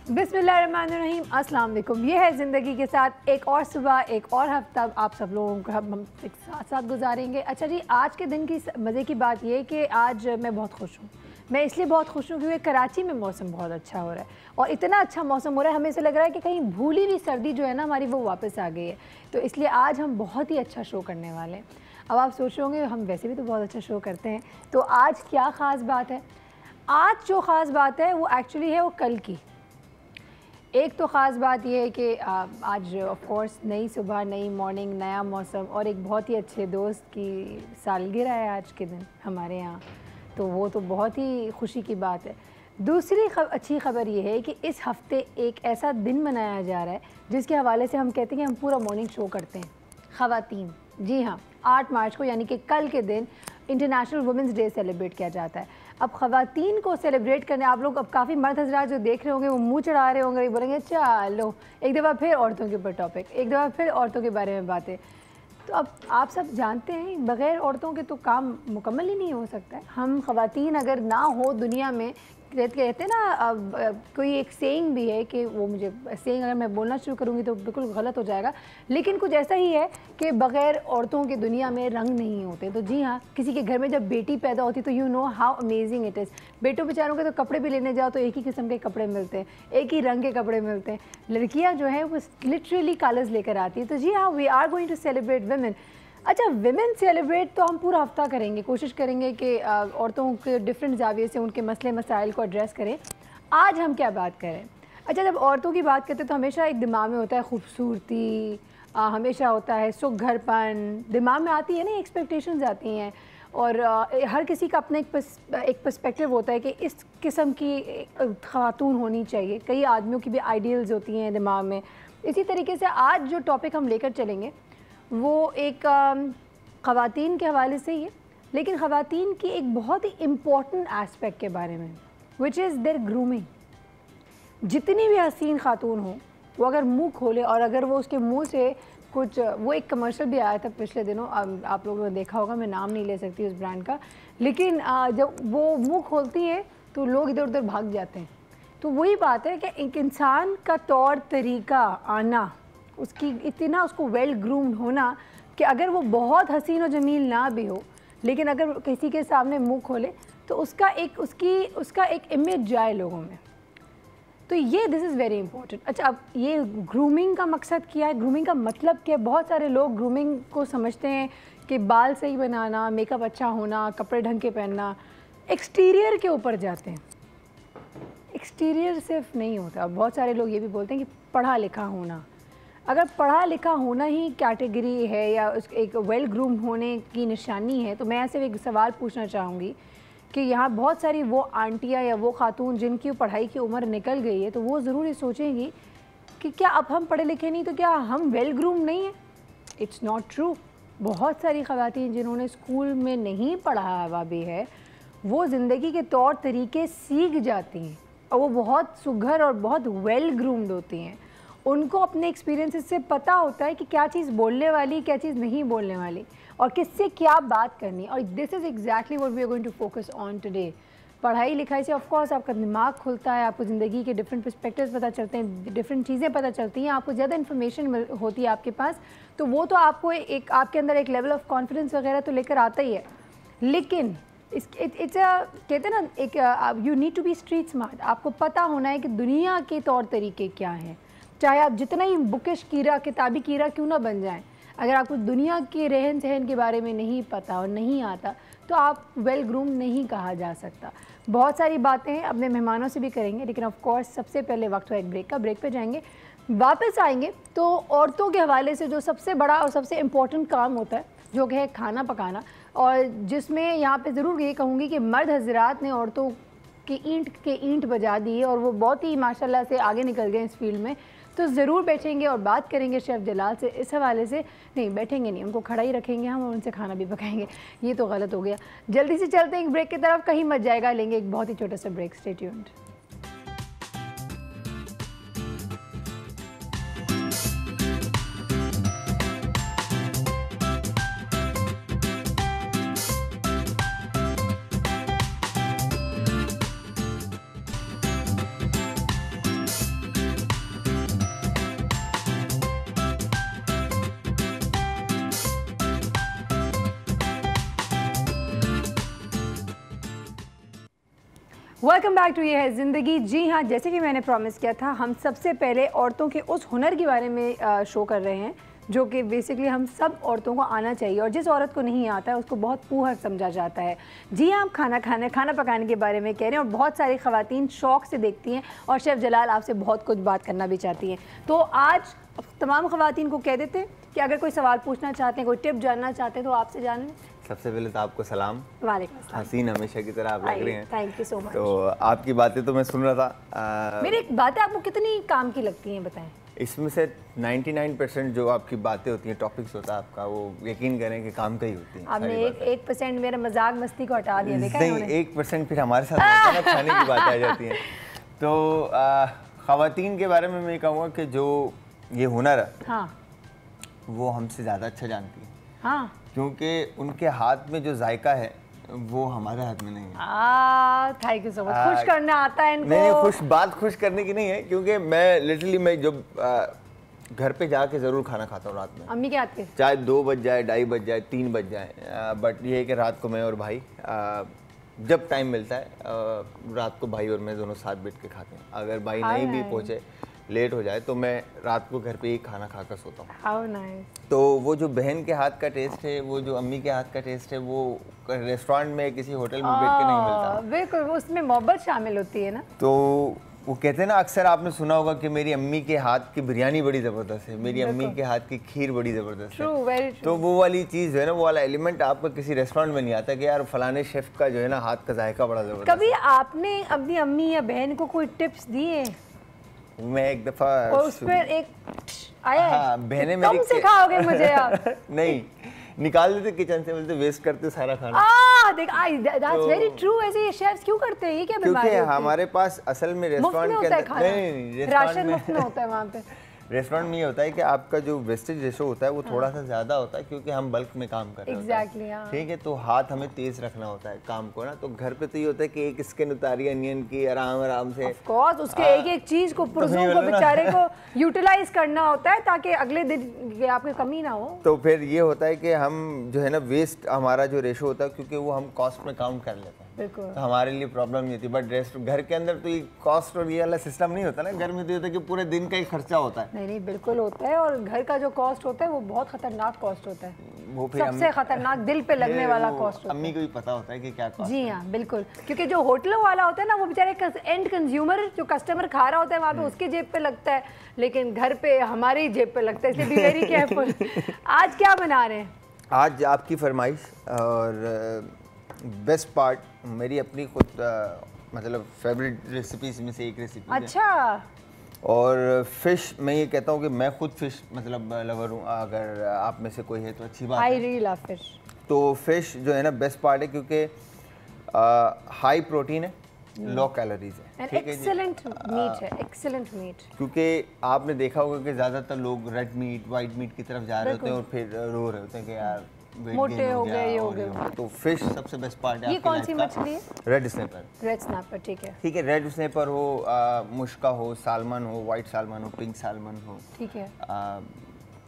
बिस्मिल्लाहिर्रहमानिर्रहीम, अस्सलाम वालेकुम। ये है ज़िंदगी के साथ एक और सुबह, एक और हफ्ता आप सब लोगों को हम एक साथ साथ गुजारेंगे। अच्छा जी, आज के दिन की मज़े की बात ये है कि आज मैं बहुत खुश हूँ। मैं इसलिए बहुत खुश हूँ क्योंकि कराची में मौसम बहुत अच्छा हो रहा है और इतना अच्छा मौसम हो रहा है, हमें ऐसा लग रहा है कि कहीं भूली हुई सर्दी जो है ना हमारी, वो वापस आ गई है। तो इसलिए आज हम बहुत ही अच्छा शो करने वाले हैं। अब आप सोच रहे होंगे हम वैसे भी तो बहुत अच्छा शो करते हैं, तो आज क्या ख़ास बात है? आज जो ख़ास बात है वो एक्चुअली है वो कल की। एक तो ख़ास बात यह है कि आज ऑफ कोर्स नई सुबह, नई मॉर्निंग, नया मौसम और एक बहुत ही अच्छे दोस्त की सालगिरह है आज के दिन हमारे यहाँ, तो वो तो बहुत ही खुशी की बात है। दूसरी अच्छी ख़बर ये है कि इस हफ़्ते एक ऐसा दिन मनाया जा रहा है जिसके हवाले से हम कहते हैं कि हम पूरा मॉर्निंग शो करते हैं। ख़वातीन, जी हाँ, 8 मार्च को यानी कि कल के दिन इंटरनेशनल वुमेंस डे सेलिब्रेट किया जाता है। अब ख़वातीन को सेलिब्रेट करने आप लोग, अब काफ़ी मर्द हज़रात जो देख रहे होंगे वो मुंह चढ़ा रहे होंगे, बोलेंगे चलो एक दफ़ा फिर औरतों के ऊपर टॉपिक, एक दफ़ा फिर औरतों के बारे में बातें। तो अब आप सब जानते हैं बग़ैर औरतों के तो काम मुकम्मल ही नहीं हो सकता है। हम ख़वातीन अगर ना हो दुनिया में, कहते हैं ना, कोई एक सेइंग भी है कि वो, मुझे सेइंग अगर मैं बोलना शुरू करूँगी तो बिल्कुल गलत हो जाएगा, लेकिन कुछ ऐसा ही है कि बग़ैर औरतों की दुनिया में रंग नहीं होते। तो जी हाँ, किसी के घर में जब बेटी पैदा होती तो you know how amazing it is. बेटों बेचारों के तो कपड़े भी लेने जाओ तो एक ही किस्म के कपड़े मिलते हैं, एक ही रंग के कपड़े मिलते हैं। लड़कियाँ जो हैं वो लिटरली कलर्स लेकर आती है। तो जी हाँ, we are going to celebrate women. अच्छा, विमेन सेलिब्रेट तो हम पूरा हफ्ता करेंगे, कोशिश करेंगे कि औरतों के डिफरेंट ज़ाविये से उनके मसले मसाइल को एड्रेस करें। आज हम क्या बात करें? अच्छा, जब औरतों की बात करते हैं तो हमेशा एक दिमाग में होता है खूबसूरती, हमेशा होता है सुघरपन, दिमाग में आती है ना, एक्सपेक्टेशंस आती हैं और हर किसी का अपना एक पर्सपेक्टिव होता है कि इस किस्म की ख़ातून होनी चाहिए। कई आदमियों की भी आइडियल्स होती हैं दिमाग में। इसी तरीके से आज जो टॉपिक हम लेकर चलेंगे वो एक ख़वातीन के हवाले से ही है, लेकिन ख़वातीन की एक बहुत ही इम्पॉर्टेंट एस्पेक्ट के बारे में, विच इज़ देयर ग्रूमिंग। जितनी भी हसीन ख़ातून हो, वो अगर मुंह खोले और अगर वो उसके मुंह से कुछ, वो एक कमर्शियल भी आया था पिछले दिनों, आप लोगों ने देखा होगा, मैं नाम नहीं ले सकती उस ब्रांड का, लेकिन जब वो मुँह खोलती है तो लोग इधर उधर भाग जाते हैं। तो वही बात है कि एक इंसान का तौर तरीका आना, उसकी इतना, उसको वेल ग्रूम्ड होना कि अगर वो बहुत हसीन और जमील ना भी हो, लेकिन अगर किसी के सामने मुंह खोले तो उसका एक इमेज जाए लोगों में। तो ये दिस इज़ वेरी इंपॉर्टेंट। अच्छा, अब ये ग्रूमिंग का मकसद क्या है, ग्रूमिंग का मतलब क्या है? बहुत सारे लोग ग्रूमिंग को समझते हैं कि बाल सही बनाना, मेकअप अच्छा होना, कपड़े ढंग के पहनना, एक्सटीरियर के ऊपर जाते हैं। एक्सटीरियर सिर्फ नहीं होता, बहुत सारे लोग ये भी बोलते हैं कि पढ़ा लिखा होना। अगर पढ़ा लिखा होना ही कैटेगरी है या एक वेल ग्रूम्ड होने की निशानी है, तो मैं ऐसे एक सवाल पूछना चाहूँगी कि यहाँ बहुत सारी वो आंटियाँ या वो खातून जिनकी पढ़ाई की उम्र निकल गई है, तो वो ज़रूर ये सोचेंगी कि क्या अब हम पढ़े लिखे नहीं, तो क्या हम वेल ग्रूम्ड नहीं हैं? It's not true. बहुत सारी ख़वातीन जिन्होंने स्कूल में नहीं पढ़ा हुआ भी है, वो ज़िंदगी के तौर तरीके सीख जाती हैं और वो बहुत सुघर और बहुत वेल ग्रूम्ड होती हैं। उनको अपने एक्सपीरियंसेस से पता होता है कि क्या चीज़ बोलने वाली, क्या चीज़ नहीं बोलने वाली और किससे क्या बात करनी। और this is exactly what we are going to focus on today. पढ़ाई लिखाई से ऑफ कोर्स आपका दिमाग खुलता है, आपको ज़िंदगी के डिफरेंट पर्सपेक्टिव्स पता चलते हैं, डिफरेंट चीज़ें पता चलती हैं, आपको ज़्यादा इन्फॉर्मेशन होती है आपके पास, तो वो तो आपको एक आपके अंदर एक लेवल ऑफ कॉन्फिडेंस वगैरह तो लेकर आता ही है। लेकिन इट्स कहते हैं ना, एक you need to be street smart. आपको पता होना है कि दुनिया के तौर तरीके क्या हैं, चाहे आप जितना ही बुकिश कीड़ा, किताबी कीड़ा क्यों ना बन जाएं, अगर आपको दुनिया के रहन सहन के बारे में नहीं पता और नहीं आता तो आप वेल ग्रूम नहीं कहा जा सकता। बहुत सारी बातें अपने मेहमानों से भी करेंगे, लेकिन ऑफ कोर्स सबसे पहले वक्त हुआ एक ब्रेक का। ब्रेक पे जाएंगे, वापस आएंगे तो औरतों के हवाले से जो सबसे बड़ा और सबसे इम्पोर्टेंट काम होता है, जो कि है खाना पकाना, और जिसमें यहाँ पे ज़रूर ये कहूँगी कि मर्द हजरात ने औरतों की ईंट बजा दी और वो बहुत ही माशाल्लाह से आगे निकल गए इस फील्ड में। तो ज़रूर बैठेंगे और बात करेंगे शेफ़ जलाल से इस हवाले से। नहीं बैठेंगे नहीं, उनको खड़ा ही रखेंगे हम और उनसे खाना भी पकाएंगे, ये तो गलत हो गया। जल्दी से चलते हैं एक ब्रेक की तरफ, कहीं मत जाएगा, लेंगे एक बहुत ही छोटा सा break. Stay tuned. Welcome back to ये है ज़िंदगी। जी हाँ, जैसे कि मैंने प्रॉमिस किया था, हम सबसे पहले औरतों के उस हुनर के बारे में शो कर रहे हैं जो कि बेसिकली हम सब औरतों को आना चाहिए, और जिस औरत को नहीं आता है उसको बहुत पूहर समझा जाता है। जी हाँ, हम खाना पकाने के बारे में कह रहे हैं, और बहुत सारी ख़वातीन शौक़ से देखती हैं, और शेफ़ जलाल आपसे बहुत कुछ बात करना भी चाहती हैं। तो आज तमाम ख़वातीन को कह देते हैं कि अगर कोई सवाल पूछना चाहते हैं, कोई टिप जानना चाहते हैं, तो आपसे जान लें। सबसे पहले तो आपको सलाम। वालेकुम अस्सलाम। हसीन हमेशा की तरह आप लग रही हैं। Thank you so much. तो आपकी बातें तो मैं सुन रहा था। मेरी एक बातें आपको कितनी काम की लगती हैं, बताएं। इसमें से 99% जो आपकी बातें होती हैं, टॉपिक्स होता है आपका, वो यकीन करें कि काम का ही होती है। आपने 1% मेरा मजाक मस्ती को हटा दिया, देखा नहीं, 1% फिर हमारे साथ खाने की बातें आ जाती हैं। तो ख़वातीन के बारे में मैं कहूँगा कि जो ये हुनर है, हाँ, वो हमसे ज़्यादा अच्छा जानती है, हाँ, क्योंकि उनके हाथ में जो जायका है वो हमारे हाथ में नहीं है। Thank you so much. खुश करना आता है इनको। नहीं, बात खुश करने की नहीं है, क्योंकि मैं लिटरली मैं जब घर पे जाके ज़रूर खाना खाता हूँ रात में, अम्मी के हाथ पे, चाहे 2 बज जाए, 2:30 बज जाए, 3 बज जाए, बट ये है कि रात को मैं और भाई जब टाइम मिलता है रात को भाई और मैं दोनों साथ बैठ के खाते हैं। अगर भाई नहीं भी पहुँचे, लेट हो जाए, तो मैं रात को घर पे ही खाना खाकर सोता हूँ। How nice। तो वो जो बहन के हाथ का टेस्ट है, वो जो अम्मी के हाथ का टेस्ट है, वो रेस्टोरेंट में किसी होटल में बैठ के नहीं मिलता। बिल्कुल, उसमें मोहब्बत शामिल होती है ना। तो वो कहते हैं ना, अक्सर आपने सुना होगा कि मेरी अम्मी के हाथ की बिरयानी बड़ी ज़बरदस्त है, मेरी अम्मी के हाथ की खीर बड़ी ज़बरदस्त है। very true। तो वो वाली चीज़ जो है ना, वो वाला एलिमेंट आपको किसी रेस्टोरेंट में नहीं आता कि यार फलाने शेफ़ का जो है ना हाथ का जायका बड़ा ज़बरदस्त। कभी आपने अपनी अम्मी या बहन को कोई टिप्स दिए? मैं एक दफ़ा और उस पर एक आया है, हाँ, बहनें मेरी कम सिखाओगे मुझे आप। नहीं, निकाल देते किचन से, बोलते वेस्ट करते सारा खाना। देख, that's very true। ऐसे ये शेफ्स क्यों करते हैं? ये क्या बीमारी होती है? क्योंकि हमारे पास असल में रेस्टोरेंट के अंदर नहीं, राशन मुफ्त में होता है वहाँ पे। रेस्टोरेंट में ये होता है कि आपका जो वेस्टेज रेशो होता है वो थोड़ा सा ज़्यादा होता है, क्योंकि हम बल्क में काम कर रहे हैं। हाँ। ठीक है, तो हाथ हमें तेज रखना होता है काम को ना। तो घर पे तो ये होता है कि एक स्किन उतारी अनियन की आराम से, ऑफ कोर्स, उसके एक चीज को पुरज़ों को बेचारे को यूटिलाइज करना होता है ताकि अगले दिन आपकी कमी ना हो। तो फिर ये होता है कि हम जो है ना, वेस्ट हमारा जो रेशो होता है, क्योंकि वो हम कॉस्ट में काउंट कर लेते हैं, तो हमारे लिए प्रॉब्लम नहीं होती। बट घर के अंदर तो ये कॉस्ट और ये वाला सिस्टम नहीं होता ना। घर में तो ये होता है कि पूरे दिन का ही खर्चा होता है। नहीं, बिल्कुल होता है, और घर का जो कॉस्ट होता है वो बहुत खतरनाक कॉस्ट होता है। वो फिर सबसे खतरनाक, दिल पे लगने वाला कॉस्ट होता है। अम्मी को भी पता होता है कि क्या कॉस्ट। जी हाँ, बिल्कुल, क्योंकि जो होटलों वाला होता है ना, वो बेचारे एंड कंज्यूमर जो कस्टमर खा रहा होता है वहाँ पे उसके जेब पे लगता है, लेकिन घर पे हमारी जेब पे लगता है, इसलिए बी वेरी केयरफुल। आज क्या बना रहे हैं? आज आपकी फरमाइश, और बेस्ट पार्ट मेरी अपनी खुद मतलब फेवरेट रेसिपीज में से एक रेसिपी। अच्छा। और फिश, मैं ये कहता हूँ कि मैं खुद फिश मतलब लवर हूँ। अगर आप में से कोई है तो अच्छी बात है। I really love fish। तो फिश जो है ना बेस्ट पार्ट है, क्योंकि हाई प्रोटीन है, लो कैलोरीज है, एक्सीलेंट मीट है, एक्सीलेंट मीट। क्योंकि आपने देखा होगा कि ज़्यादातर लोग रेड मीट, वाइट मीट की तरफ जा रहे होते हैं और फिर रो रहे होते हैं कि यार मोटे हो गए, ये हो गए। तो फिश सबसे बेस्ट पार्ट है। ये कौन सी मछली है? Red snapper. रेड स्नैपर, ठीक है। ठीक है, रेड स्नैपर हो, मुश्का हो, सालमन हो, वाइट सालमन हो, पिंक सालमन हो, ठीक है,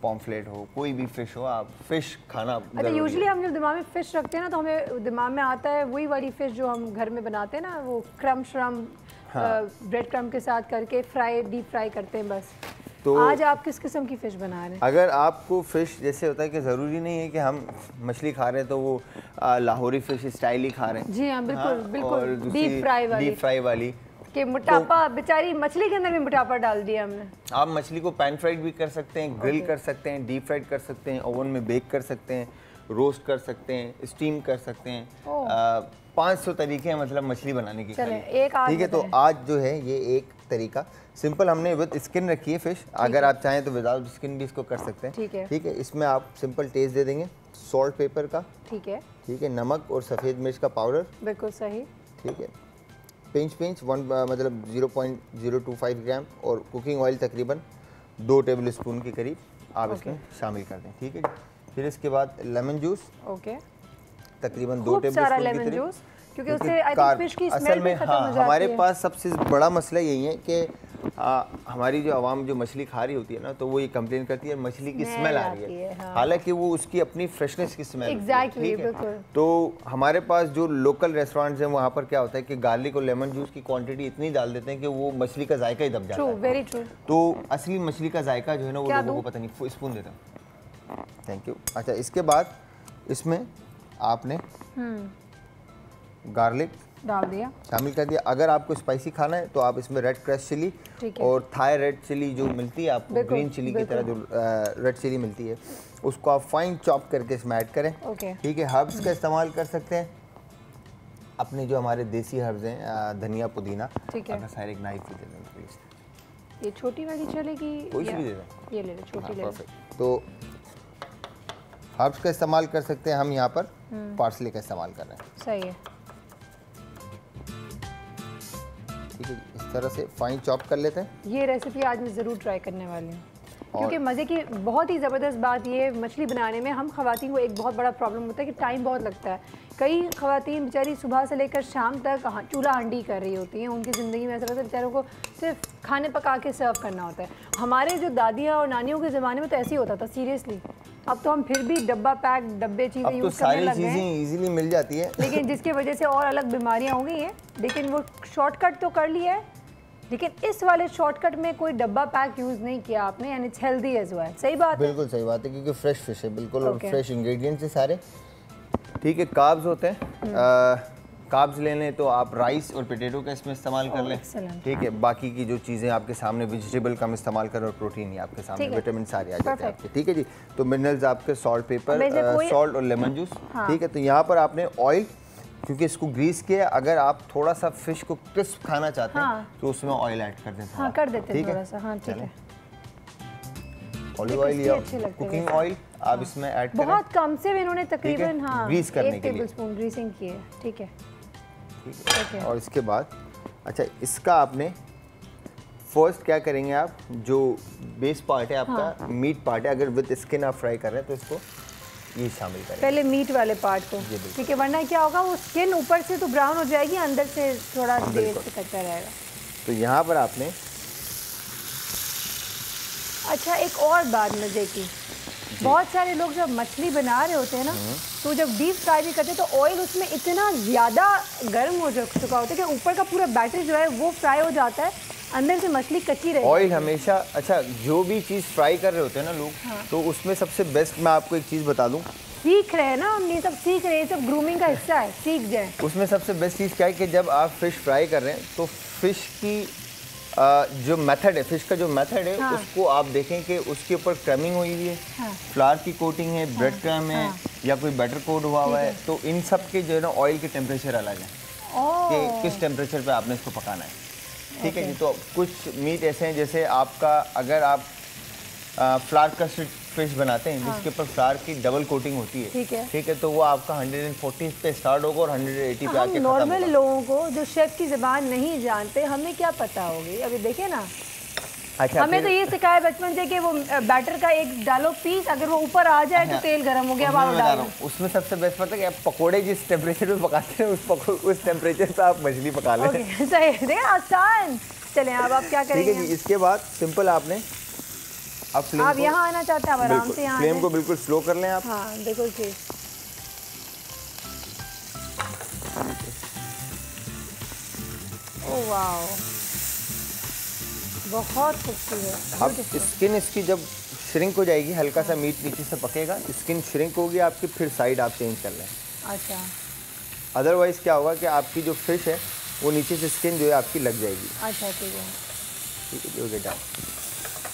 पॉम्फ्लेट हो, कोई भी फिश हो, आप फिश खाना। अच्छा, यूजुअली हम जब दिमाग में फिश रखते हैं ना, तो हमें दिमाग में आता है वही वाली फिश जो हम घर में बनाते हैं ना, वो क्रम श्रम ब्रेड क्रम के साथ करके फ्राई, डीप फ्राई करते हैं बस। तो आज आप किस किस्म की फ़िश बना रहे हैं? अगर आपको फ़िश जैसे होता है कि ज़रूरी नहीं है कि हम मछली खा रहे हैं तो वो लाहौरी फ़िश स्टाइल ही खा रहे हैं। जी हाँ, बिल्कुल बिल्कुल, डीप फ्राई वाली कि मोटापा, बेचारी मछली के अंदर भी मोटापा डाल दिया हमने। आप मछली को पैन फ्राइड भी कर सकते हैं, ग्रिल कर सकते हैं, डीप फ्राइड कर सकते हैं, ओवन में बेक कर सकते हैं, रोस्ट कर सकते हैं, स्टीम कर सकते हैं। 500 तरीके हैं मतलब मछली बनाने की। ठीक है, तो आज जो है ये एक तरीका सिंपल, हमने विद स्किन रखी है फिश। अगर आप चाहें तो विदाउट स्किन भी इसको कर सकते हैं। ठीक है, इसमें आप सिंपल टेस्ट दे देंगे सॉल्ट पेपर का। ठीक है, नमक और सफ़ेद मिर्च का पाउडर। बिल्कुल सही। ठीक है, पिंच मतलब 0.025 ग्राम, और कुकिंग ऑयल तकरीबन 2 टेबल स्पून के करीब आप इसमें शामिल कर दें। ठीक है, फिर इसके बाद लेमन जूस। तकरीबन 2 टेबल स्पून की करीब, क्योंकि उससे आई थिंक फिश की स्मेल भी खत्म हो जाती है। हमारे पास सबसे बड़ा मसला यही है कि हमारी जो आवाम जो मछली खा रही होती है ना, तो वो ये कंप्लेन करती है मछली की स्मेल आ रही है, हाँ। हालांकि वो उसकी अपनी फ्रेशनेस की स्मेल एग्जैक्टली, बिल्कुल। तो हमारे पास जो लोकल रेस्टोरेंट्स हैं वहाँ पर क्या होता है कि गार्लिक और लेमन जूस की क्वांटिटी इतनी डाल देते हैं कि वो मछली का जायका ही दब जाता है। Very true. तो असली मछली का जायका जो है ना वो लोगों को पता नहीं। स्पून देता हूँ, थैंक यू। अच्छा, इसके बाद इसमें आपने गार्लिक डाल दिया, शामिल कर दिया। अगर आपको स्पाइसी खाना है तो आप इसमें रेड क्रश चिली और थाई रेड चिली जो मिलती है आपको, ग्रीन चिली की तरह जो रेड चिली मिलती है, उसको आप फाइन चॉप करके इसमें ऐड करें। ठीक है। हर्ब्स का इस्तेमाल कर सकते हैं अपने जो हमारे देसी हर्ब्स हैं, धनिया पुदीना। अगर सारे एक नाइफ दे दें प्लीज। ये छोटी वाली चलेगी? कोई सी भी दे दें, ये ले लो, छोटी ले लो। तो हर्ब्स का इस्तेमाल कर सकते हैं हम, यहाँ पर पार्सले का इस्तेमाल कर रहे हैं। सही है, ठीक है। इस तरह से फाइन चॉप कर लेते हैं। ये रेसिपी आज मैं ज़रूर ट्राई करने वाली हूँ, क्योंकि मज़े की बहुत ही ज़बरदस्त बात ये मछली बनाने में हम ख़वातीन को एक बहुत बड़ा प्रॉब्लम होता है कि टाइम बहुत लगता है। कई ख़वातीन बेचारी सुबह से लेकर शाम तक चूल्हा हंडी कर रही होती हैं, उनकी ज़िंदगी में ऐसा लगता है बेचारों को सिर्फ खाने पका के सर्व करना होता है। हमारे जो दादियाँ और नानियों के ज़माने में तो ऐसे ही होता था, सीरियसली। अब तो हम फिर भी डब्बा पैक डब्बे चीज़ें यूज़ करने लग गए हैं, चीज़ें इजीली मिल जाती है, लेकिन जिसकी वजह से और अलग बीमारियाँ हो गई हैं। लेकिन वो शॉर्टकट तो कर लिया है, लेकिन इस वाले शॉर्टकट में कोई डब्बा पैक यूज़ नहीं किया आपने, and it's healthy as well. सही बात है, बिल्कुल सही बात है, क्योंकि फ्रेश फिश है बिल्कुल, और फ्रेश इंग्रेडिएंट्स है सारे। ठीक है। कार्ब्स होते हैं, कार्ब्स लेने तो आप राइस और पोटैटो का इसमें इस्तेमाल कर लें। ठीक है। बाकी की जो चीज़ें आपके सामने वेजिटेबल का इस्तेमाल करें और प्रोटीन ही आपके सामने, विटामिन सारे आ जाते हैं आपके। ठीक है जी। तो मिनरल्स आपके सॉल्ट, पेपर, सॉल्ट और लेमन जूस। ठीक है। तो यहाँ पर आपने ऑयल, क्योंकि इसको ग्रीस किया, अगर आप थोड़ा सा फिश को क्रिस्प खाना चाहते हैं तो उसमें ऑयल ऐड कर दें। हाँ, कर देते हैं थोड़ा सा। हाँ, ठीक है। ऑलिव ऑयल या कुकिंग ऑयल आप इसमें ऐड करें। बहुत कम से इन्होंने तकरीबन ग्रीस करने के लिए 1 टेबलस्पून ग्रीसिंग की है। ठीक है, ठीक है। और इसके बाद अच्छा, इसका आपने फर्स्ट क्या करेंगे, आप जो बेस पार्ट है आपका, मीट पार्ट है, अगर विद स्किन आप फ्राई कर रहे हैं तो इसको ये शामिल करें पहले मीट वाले पार्ट को। ठीक है, वरना क्या होगा, वो स्किन ऊपर से तो ब्राउन हो जाएगी, अंदर से थोड़ा देर से कच्चा रहेगा। तो यहाँ पर आपने अच्छा, एक और बात मजे की, बहुत सारे लोग जब मछली बना रहे होते हैं ना, तो जब डीप फ्राई भी करते हैं तो ऑयल उसमें इतना ज़्यादा गर्म हो चुका होता है कि ऊपर का पूरा बैटर जो है वो फ्राई हो जाता है, अंदर से मछली कच्ची रहती है। ऑयल हमेशा, अच्छा, जो भी चीज़ फ्राई कर रहे होते हैं ना लोग, तो उसमें सबसे बेस्ट मैं आपको एक चीज़ बता दूं, सीख रहे हैं ना हम, ये सब सीख रहे हैं, सब ग्रूमिंग का हिस्सा है, सीख जाए। उसमें सबसे बेस्ट चीज़ क्या है कि जब आप फिश फ्राई कर रहे हैं तो फिश की जो मेथड है, फिश का जो मेथड है, उसको आप देखें कि उसके ऊपर क्रमिंग हुई हुई है, फ्लावर की कोटिंग है, ब्रेड क्रम है, या कोई बटर कोट हुआ हुआ है। तो इन सब के जो है ना ऑयल के टेम्परेचर अलग है कि किस टेम्परेचर पे आपने इसको पकाना है। ठीक है जी। तो कुछ मीट ऐसे हैं, जैसे आपका अगर आप फ्लावर कस्टर्ड फिश बनाते हैं जिसके ऊपर फ्लावर की डबल कोटिंग होती है, ठीक है, तो वो आपका 140 पे स्टार्ट होगा और 180 पे आके नॉर्मल लोगों को जो शेफ की ज़बान नहीं जानते, हमें क्या पता होगी, अभी देखे ना। अच्छा, हमें तो ये सिखाया बचपन से कि वो बैटर का एक डालो पीस, अगर वो ऊपर आ जाए तो तेल गर्म हो गया, अब डालो। उसमें सबसे बेस्ट पता है कि आप पकोड़े जिस टेम्परेचर पे पकाते हैं उस टेम्परेचर पे आप मछली पका लें। सही है, आसान। चलें, अब आप क्या करेंगे? ठीक है जी। इसके बाद सिंपल आपने आप यहाँ आना चाहते हैं, आराम से यहाँ फ्लेम को बिल्कुल स्लो कर लें आप। हाँ, बिल्कुल ठीक। ओह वाओ, बहुत खूबसूरत। अब स्किन इसकी जब श्रिंक हो जाएगी, हल्का सा मीट नीचे से पकेगा, स्किन श्रिंक होगी आपकी, फिर साइड आप चेंज कर लें। अच्छा। अदरवाइज क्या होगा कि आपकी जो फिश है वो नीचे से स्किन जो है आपकी लग जाएगी। अच्छा, ठीक है। ठीक है, हो गया।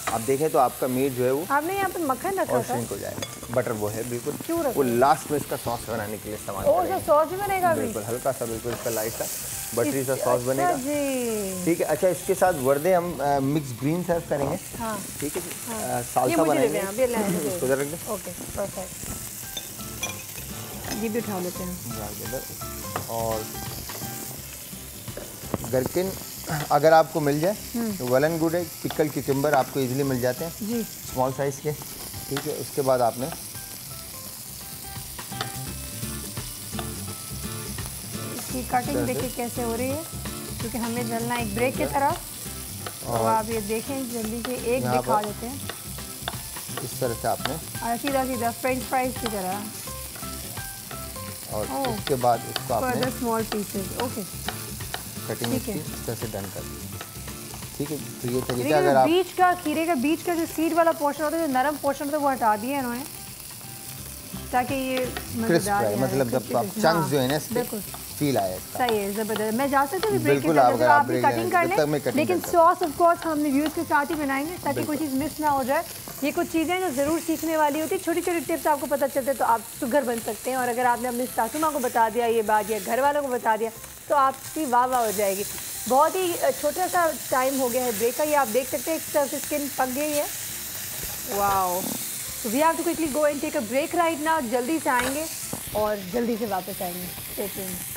आप देखें तो आपका मीट जो है वो आपने यहाँ पे मक्खन रखा और श्रिंक हो जाएगा। बटर वो है बिल्कुल, क्यों रखा? वो लास्ट में इसका सॉस बनाने के लिए इस्तेमाल करेंगे। सॉस भी बनेगा बिल्कुल, हल्का सा, बिल्कुल इसका लाइट सा बटरी सा सॉस बनेगा। ठीक है। अच्छा, इसके साथ वर्दे हम मिक्स ग्रीन सर्व करेंगे। हाँ। ठीक है जी। साल्सा बनाएंगे, इसको रख दें। Okay, perfect. ये भी उठा लेते हैं। और गरकिन अगर आपको मिल जाए तो वेल एंड गुड है। पिकल क्यूकम्बर आपको इजीली मिल जाते हैं जी, स्मॉल साइज़ के। ठीक है। उसके बाद आपने इसकी कटिंग देखिए कैसे हो रही है, क्योंकि हमें चलना एक ब्रेक की तरफ। और आप ये देखें जल्दी से एक दिखा देते हैं इस तरह से आपने सीधा सीधा फ्रेंच फ्राइज की तरह। और उसके बाद इसको आपने स्मॉल पीसेस ओके कटिंग इस तरह से डन कर दी। ठीक है, तो ये तरीका अगर आप बीच का खीरे का बीच का जो सीड वाला पोर्शन होता है, जो नरम पोर्शन होता है, वो हटा दिया इन्होंने ताकि ये क्रिस्प रहे, मतलब जब आप चंक्स जो है ना इसके फील आए। सही है, जबरदस्त। मैं जा सकती हूँ ब्रेक के साथ, आप भी कटिंग कर लें, लेकिन सॉस ऑफ कोर्स हमने व्यूअर्स के साथ ही बनाएंगे ताकि कोई चीज़ मिस ना हो जाए। ये कुछ चीज़ें जो ज़रूर सीखने वाली होती है, छोटी छोटी टिप्स आपको पता चलते तो आप सुगर बन सकते हैं। और अगर आपने अपनी सासू माँ को बता दिया ये बात या घर वालों को बता दिया तो आपकी वाह वाह हो जाएगी। बहुत ही छोटा सा टाइम हो गया है ब्रेक का, ये आप देख सकते हैं एक तरफ से स्किन पक गई है। वाओ, तो we have to quickly go and take a break right now. जल्दी से आएंगे और जल्दी से वापस आएंगे। Stay tuned.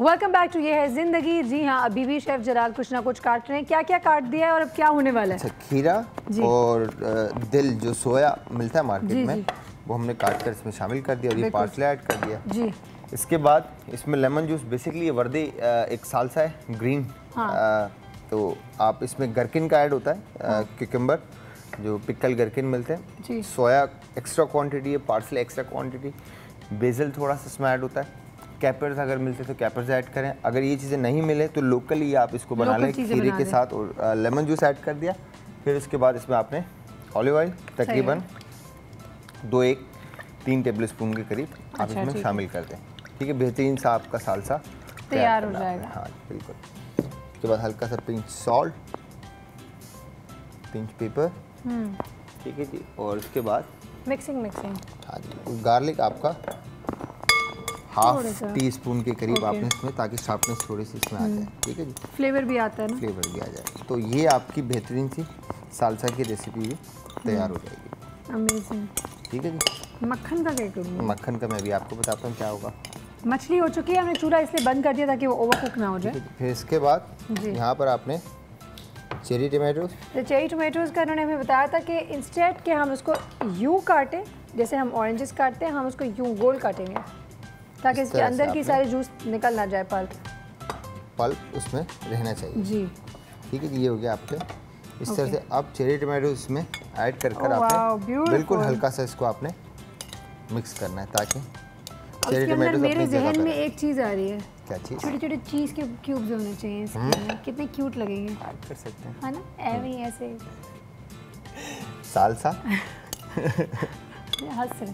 Welcome back to ये है जिंदगी। जी हाँ, अभी भी शेफ जलाल कुछ ना कुछ काट रहे हैं। क्या क्या काट दिया है और अब क्या होने वाला है? अच्छा, खीरा और दिल जो सोया मिलता है मार्केट में, वो हमने काट कर इसमें शामिल कर दिया और ये पार्सले ऐड कर दिया जी। इसके बाद इसमें लेमन जूस, बेसिकली ये वर्दे एक सालसा है ग्रीन। तो आप इसमें गरकिन का ऐड होता है, क्यूकम्बर जो पिकल गरकिन मिलते हैं, सोया एक्स्ट्रा क्वांटिटी है, पार्सले एक्स्ट्रा क्वांटिटी, बेसिल थोड़ा सा इसमें ऐड होता है, कैपर्स अगर मिलते तो कैपर्स ऐड करें। अगर ये चीज़ें नहीं मिले तो लोकली आप इसको बना लें खीरे के साथ, और लेमन जूस ऐड कर दिया। फिर उसके बाद इसमें आपने ऑलिव ऑयल तकरीबन 3 टेबल स्पून के करीब आप इसमें शामिल कर दें। ठीक है, बेहतरीन सा आपका सालसा तैयार हो जाएगा। हाँ बिल्कुल। उसके बाद हल्का सा पिंच सॉल्ट, पिंच पेपर, ठीक है जी। और उसके बाद मिक्सिंग। हाँ जी, गार्लिक आपका ½ टीस्पून के करीब आपने इसमें, ताकि शार्पनेस थोड़ी सी इसमें आ जाए। ठीक है जी, फ्लेवर भी आता है ना, फ्लेवर भी आ जाए। तो ये आपकी बेहतरीन सी सालसा की रेसिपी भी तैयार हो जाएगी। अमेजिंग। ठीक है जी। मक्खन का क्या करूँगी? मक्खन का मैं भी आपको बताता हूँ क्या होगा। मछली हो चुकी है, हमने चूल्हा इसलिए बंद कर दिया ताकि वो ओवर कुक ना हो जाए। फिर इसके बाद यहाँ पर आपने चेरी टमाटोज। तो चेरी टमाटोज का उन्होंने हमें बताया था कि इंस्टेड के हम उसको यूँ काटें, जैसे हम ऑरेंजेस काटते हैं, हम उसको यूँ गोल काटेंगे ताकि इसके अंदर की सारे जूस निकल ना जाए, पल्प उसमें रहना चाहिए जी। ठीक है जी, ये हो गया आपके इस तरह से। अब चेरी टमाटो इसमें ऐड कर आपने बिल्कुल हल्का सा इसको आपने मिक्स करना है, ताकि चेरी टमाटो मेरे जहन में एक चीज़ आ रही है। क्या चीज़? छोटे छोटे चीज़ के क्यूब्स होने चाहिए इसमें, कितने क्यूट लगेंगे। ऐड कर सकते हैं, है ना, ऐसे सालसा। हंस रहे,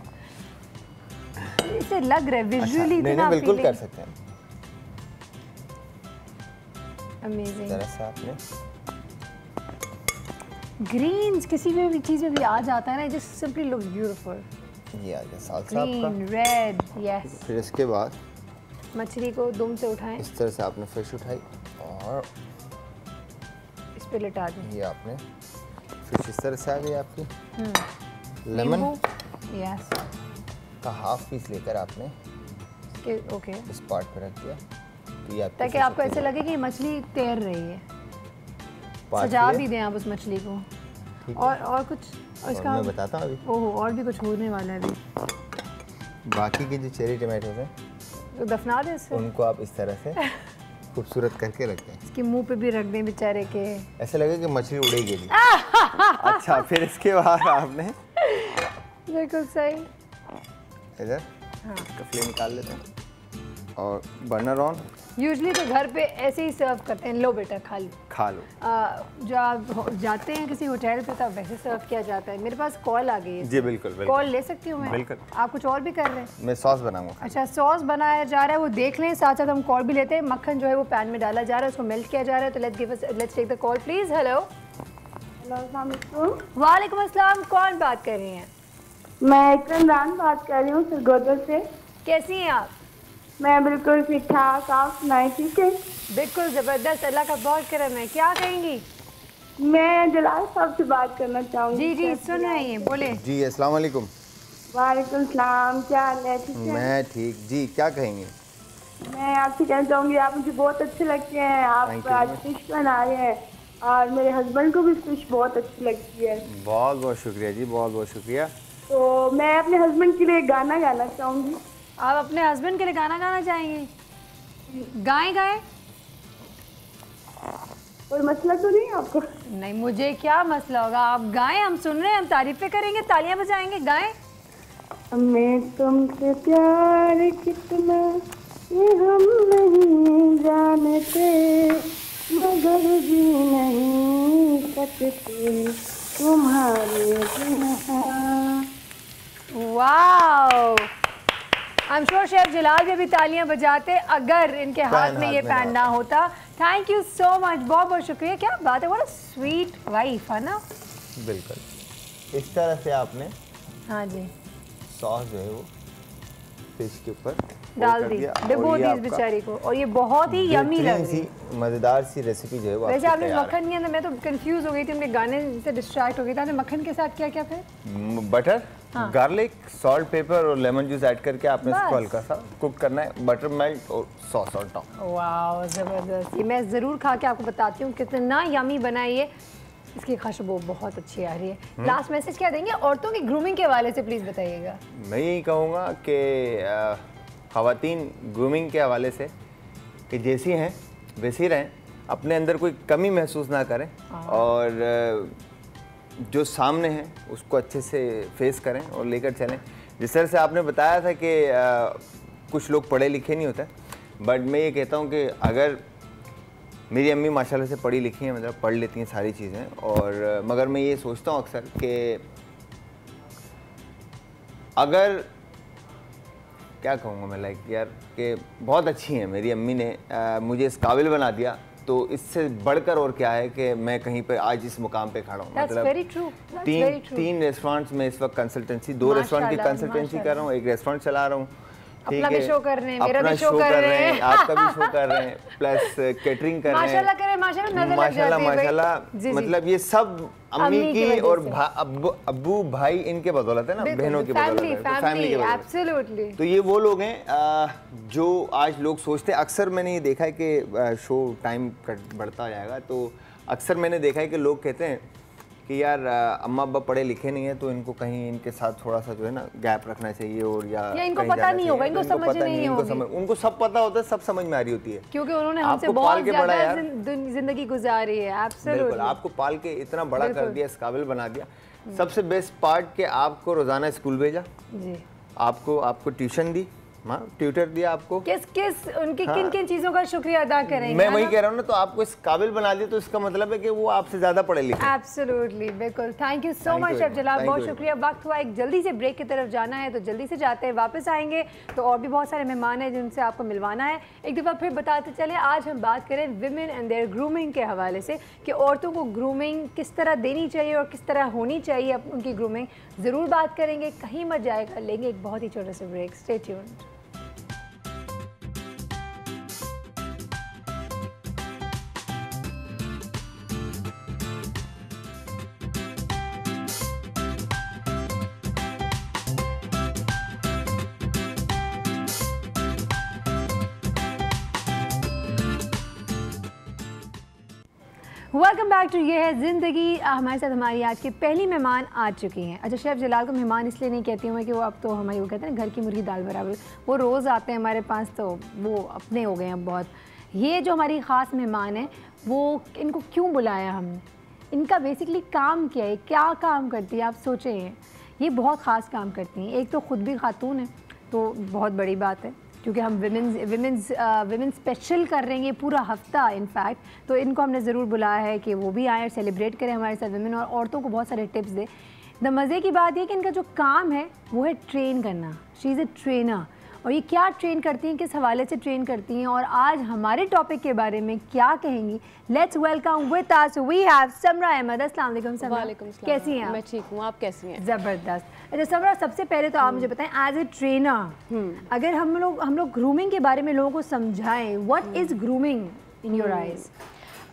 इसे लग रहा है विजुअली इतना बिल्कुल कर सकते हैं। अमेजिंग। जरा सा आपने ग्रीन्स किसी में भी चीज़ में भी आ जाता है ना, जस्ट सिंपली लुक्स ब्यूटीफुल। ये आ गया सालसा आपका, ग्रीन रेड, यस। फिर इसके बाद मछली को दुम से उठाएं, इस तरह से आपने फिश उठाई और इस पे लिटा दें। ये आपने फिश इस तरह से आ गई आपकी। लेमन यस का ½ पीस लेकर आपने ओके इस पार्ट पे रख दिया, तो ये ताकि आपको ऐसे लगे कि मछली तैर रही है। सजा भी दें आप उस मछली को। और कुछ और इसका मैं बताता हूँ अभी। ओहो, और भी कुछ होने वाला है अभी। बाकी के जो चेरी टमाटो हैं तो दफना दें इसको, उनको आप इस तरह से खूबसूरत करके रख दें। इसके मुंह पे भी रख दें बेचारे के, ऐसे लगे कि मछली उड़ेगी। अच्छा, फिर इसके बाद आपने बिल्कुल सही इधर इसका फ्लेम निकाल लेते हैं और बर्नर ऑन। यूजली तो घर पे ऐसे ही सर्व करते हैं, लो बेटा खा लो। जो आप जाते हैं किसी होटल पे तब वैसे सर्व किया जाता है। मेरे पास कॉल आ गई है जी, बिल्कुल कॉल ले सकती हूँ मैं? बिल्कुल। आप कुछ और भी कर रहे हैं? मैं सॉस बनाऊंगा। अच्छा, सॉस बनाया जा रहा है, वो देख लें, साथ साथ हम कॉल भी लेते हैं। मक्खन जो है वो पैन में डाला जा रहा है, उसको मेल्ट किया जा रहा है। तो let's take the call please. Hello. वालेकुम अस्सलाम, कौन बात कर रही हैं? मैं इमरान बात कर रही हूँ सरगोदा से। कैसी हैं आप? मैं बिल्कुल ठीक ठाक, आप सुनाए? ठीक है, बिल्कुल ज़बरदस्त, अल्लाह का बहुत करम है। क्या कहेंगी? मैं जलाल साहब से बात करना चाहूँगी। जी सुन रही हैं, बोले। जी अस्सलाम वालेकुम। वालेकुम सलाम, क्या हाल है? ठीक है? मैं ठीक। जी क्या कहेंगे? मैं आपसे कहना चाहूँगी, आप मुझे बहुत अच्छे लगते हैं। आप आज फिश बना रहे हैं और मेरे हस्बैंड को भी फिश बहुत अच्छी लगती है। बहुत बहुत शुक्रिया जी, बहुत बहुत शुक्रिया। तो मैं अपने हस्बैंड के लिए गाना गाना चाहूँगी। आप अपने हस्बैंड के लिए गाना गाना चाहेंगे? गाएं गाएं। कोई मसला तो नहीं है आपको? नहीं, मुझे क्या मसला होगा, आप गाएं, हम सुन रहे हैं, हम तारीफें करेंगे, तालियां बजाएंगे, गाएं। मैं तुमसे प्यार कितना ये हम नहीं जानते, मगर भी नहीं सकते तुम्हारे बिना। Wow, I am sure chef Jalal भी अभी तालियां बजाते अगर इनके हाथ में ये पैन ना होता। थैंक यू सो मच, बहुत बहुत शुक्रिया। क्या बात है, व्हाट अ स्वीट वाइफ है ना। बिल्कुल इस तरह से आपने हाँ जी सॉस जो है वो फिश के ऊपर डाल दी, डुबो दी इस बेचारी को, और ये बहुत ही यमी लग रही है। मजेदार सी रेसिपी जो है वो वैसे आपने मक्खन के अंदर, मैं तो कंफ्यूज हो गई थी, हमने गाने से डिस्ट्रैक्ट हो गई थी। मक्खन के साथ क्या क्या फिर? बटर, गार्लिक, सॉल्ट, पेपर और लेमन जूस ऐड करके आपने इसको हल्का सा कुक करना है, बटर मेल्ट और सॉस ऑन टॉप। वाओ ज़बरदस्त, ये मैं ज़रूर खा के आपको बताती हूँ कितना यमी बना है ये। इसकी खुशबू बहुत अच्छी आ रही है। लास्ट मैसेज क्या देंगे औरतों की ग्रूमिंग के हवाले से, प्लीज़ बताइएगा। मैं यही कहूँगा कि ख़वातीन ग्रूमिंग के हवाले से कि जैसी हैं वैसी रहें, अपने अंदर कोई कमी महसूस ना करें और जो सामने है उसको अच्छे से फेस करें और लेकर चलें। जिस तरह से आपने बताया था कि कुछ लोग पढ़े लिखे नहीं होते, बट मैं ये कहता हूँ कि अगर मेरी अम्मी माशाल्लाह से पढ़ी लिखी हैं, मतलब पढ़ लेती हैं सारी चीज़ें, और मगर मैं ये सोचता हूँ अक्सर कि अगर क्या कहूँगा मैं, लाइक यार कि बहुत अच्छी हैं मेरी अम्मी ने मुझे इस काबिल बना दिया, तो इससे बढ़कर और क्या है कि मैं कहीं पे आज इस मुकाम पे खड़ा हूँ। मतलब तीन रेस्टोरेंट्स में इस वक्त कंसल्टेंसी, 2 रेस्टोरेंट की कंसल्टेंसी कर रहा हूँ, 1 रेस्टोरेंट चला रहा हूँ, अपना भी शो कर रहे हैं, मेरा भी शो कर रहे हैं, आपका भी शो कर रहे हैं, प्लस केटरिंग कर रहे हैं। माशाल्लाह करें, माशाल्लाह। मतलब ये सब अम्मी की और अब्बू भाई इनके बदौलत है ना, बहनों की बदौलत है, फैमिली के बदौलत। तो ये वो लोग हैं जो आज लोग सोचते हैं, अक्सर मैंने ये देखा है कि शो टाइम बढ़ता जाएगा, तो अक्सर मैंने देखा है कि लोग कहते हैं कि यार अम्मा अब्बा पढ़े लिखे नहीं है, तो इनको कहीं इनके साथ थोड़ा सा जो है ना गैप रखना चाहिए, और या इनको पता नहीं होगा, इनको समझ नहीं होगी, उनको सब पता होता है, सब समझ में आ रही होती है, क्योंकि उन्होंने हमसे बहुत ज़्यादा जिंदगी गुजारी है। बिल्कुल, आपको पाल के इतना बड़ा कर दिया, इस काबिल बना दिया। सबसे बेस्ट पार्ट कि आपको रोजाना स्कूल भेजा, आपको ट्यूशन दी, ट्यूटर दिया आपको, उनकी किन किन चीजों का शुक्रिया अदा करेंगे। मैं वही कह रहा हूँ ना, तो आपको इस काबिल बना दिया, तो इसका मतलब है कि वो आपसे ज्यादा पढ़े लिखे। एब्सोल्युटली, बिल्कुल। Thank you so much chef Jalal, बहुत शुक्रिया। वक्त हुआ एक जल्दी से ब्रेक की तरफ जाना है, तो जल्दी से जाते हैं, वापस आएंगे तो और भी बहुत सारे मेहमान हैं जिनसे आपको मिलवाना है। एक दफ़ा फिर बताते चले, आज हम बात करें विमेन एंड देयर ग्रूमिंग के हवाले से कि औरतों को ग्रूमिंग किस तरह देनी चाहिए और किस तरह होनी चाहिए उनकी ग्रूमिंग, ज़रूर बात करेंगे, कहीं मत जाएगा। लेंगे एक बहुत ही छोटा सा break, stay tuned. Welcome back to ये है ज़िंदगी। हमारे साथ हमारी आज की पहली मेहमान आ चुकी हैं। अच्छा, शेफ़ जलाल को मेहमान इसलिए नहीं कहती हूँ मैं कि वो अब तो हमारी, वो कहते हैं ना घर की मुर्गी दाल बराबर, वो रोज़ आते हैं हमारे पास, तो वो अपने हो गए हैं बहुत। ये जो हमारी ख़ास मेहमान है, वो इनको क्यों बुलाया हमने, इनका बेसिकली काम क्या है, क्या काम करती है, आप सोचें। ये बहुत ख़ास काम करती हैं। एक तो ख़ुद भी खातून है, तो बहुत बड़ी बात है, क्योंकि हम विमेंस स्पेशल कर रहे हैं ये पूरा हफ्ता इनफैक्ट, तो इनको हमने ज़रूर बुलाया है कि वो भी आए और सेलिब्रेट करें हमारे साथ विमेन, और औरतों को बहुत सारे टिप्स दें। द मज़े की बात ये कि इनका जो काम है वो है ट्रेन करना। शी इज़ ए ट्रेनर, और ये क्या ट्रेन करती हैं, किस हवाले से ट्रेन करती हैं, और आज हमारे टॉपिक के बारे में क्या कहेंगी। Let's welcome with us we have Samra Ahmed. अस्सलाम वालेकुम समरा, कैसी हैं आप? मैं ठीक हूँ, आप कैसी हैं? ज़बरदस्त। अच्छा समरा, सबसे पहले तो आप मुझे बताएं, एज ए ट्रेनर अगर हम लोग ग्रूमिंग के बारे में लोगों को समझाएं, what is grooming in your eyes?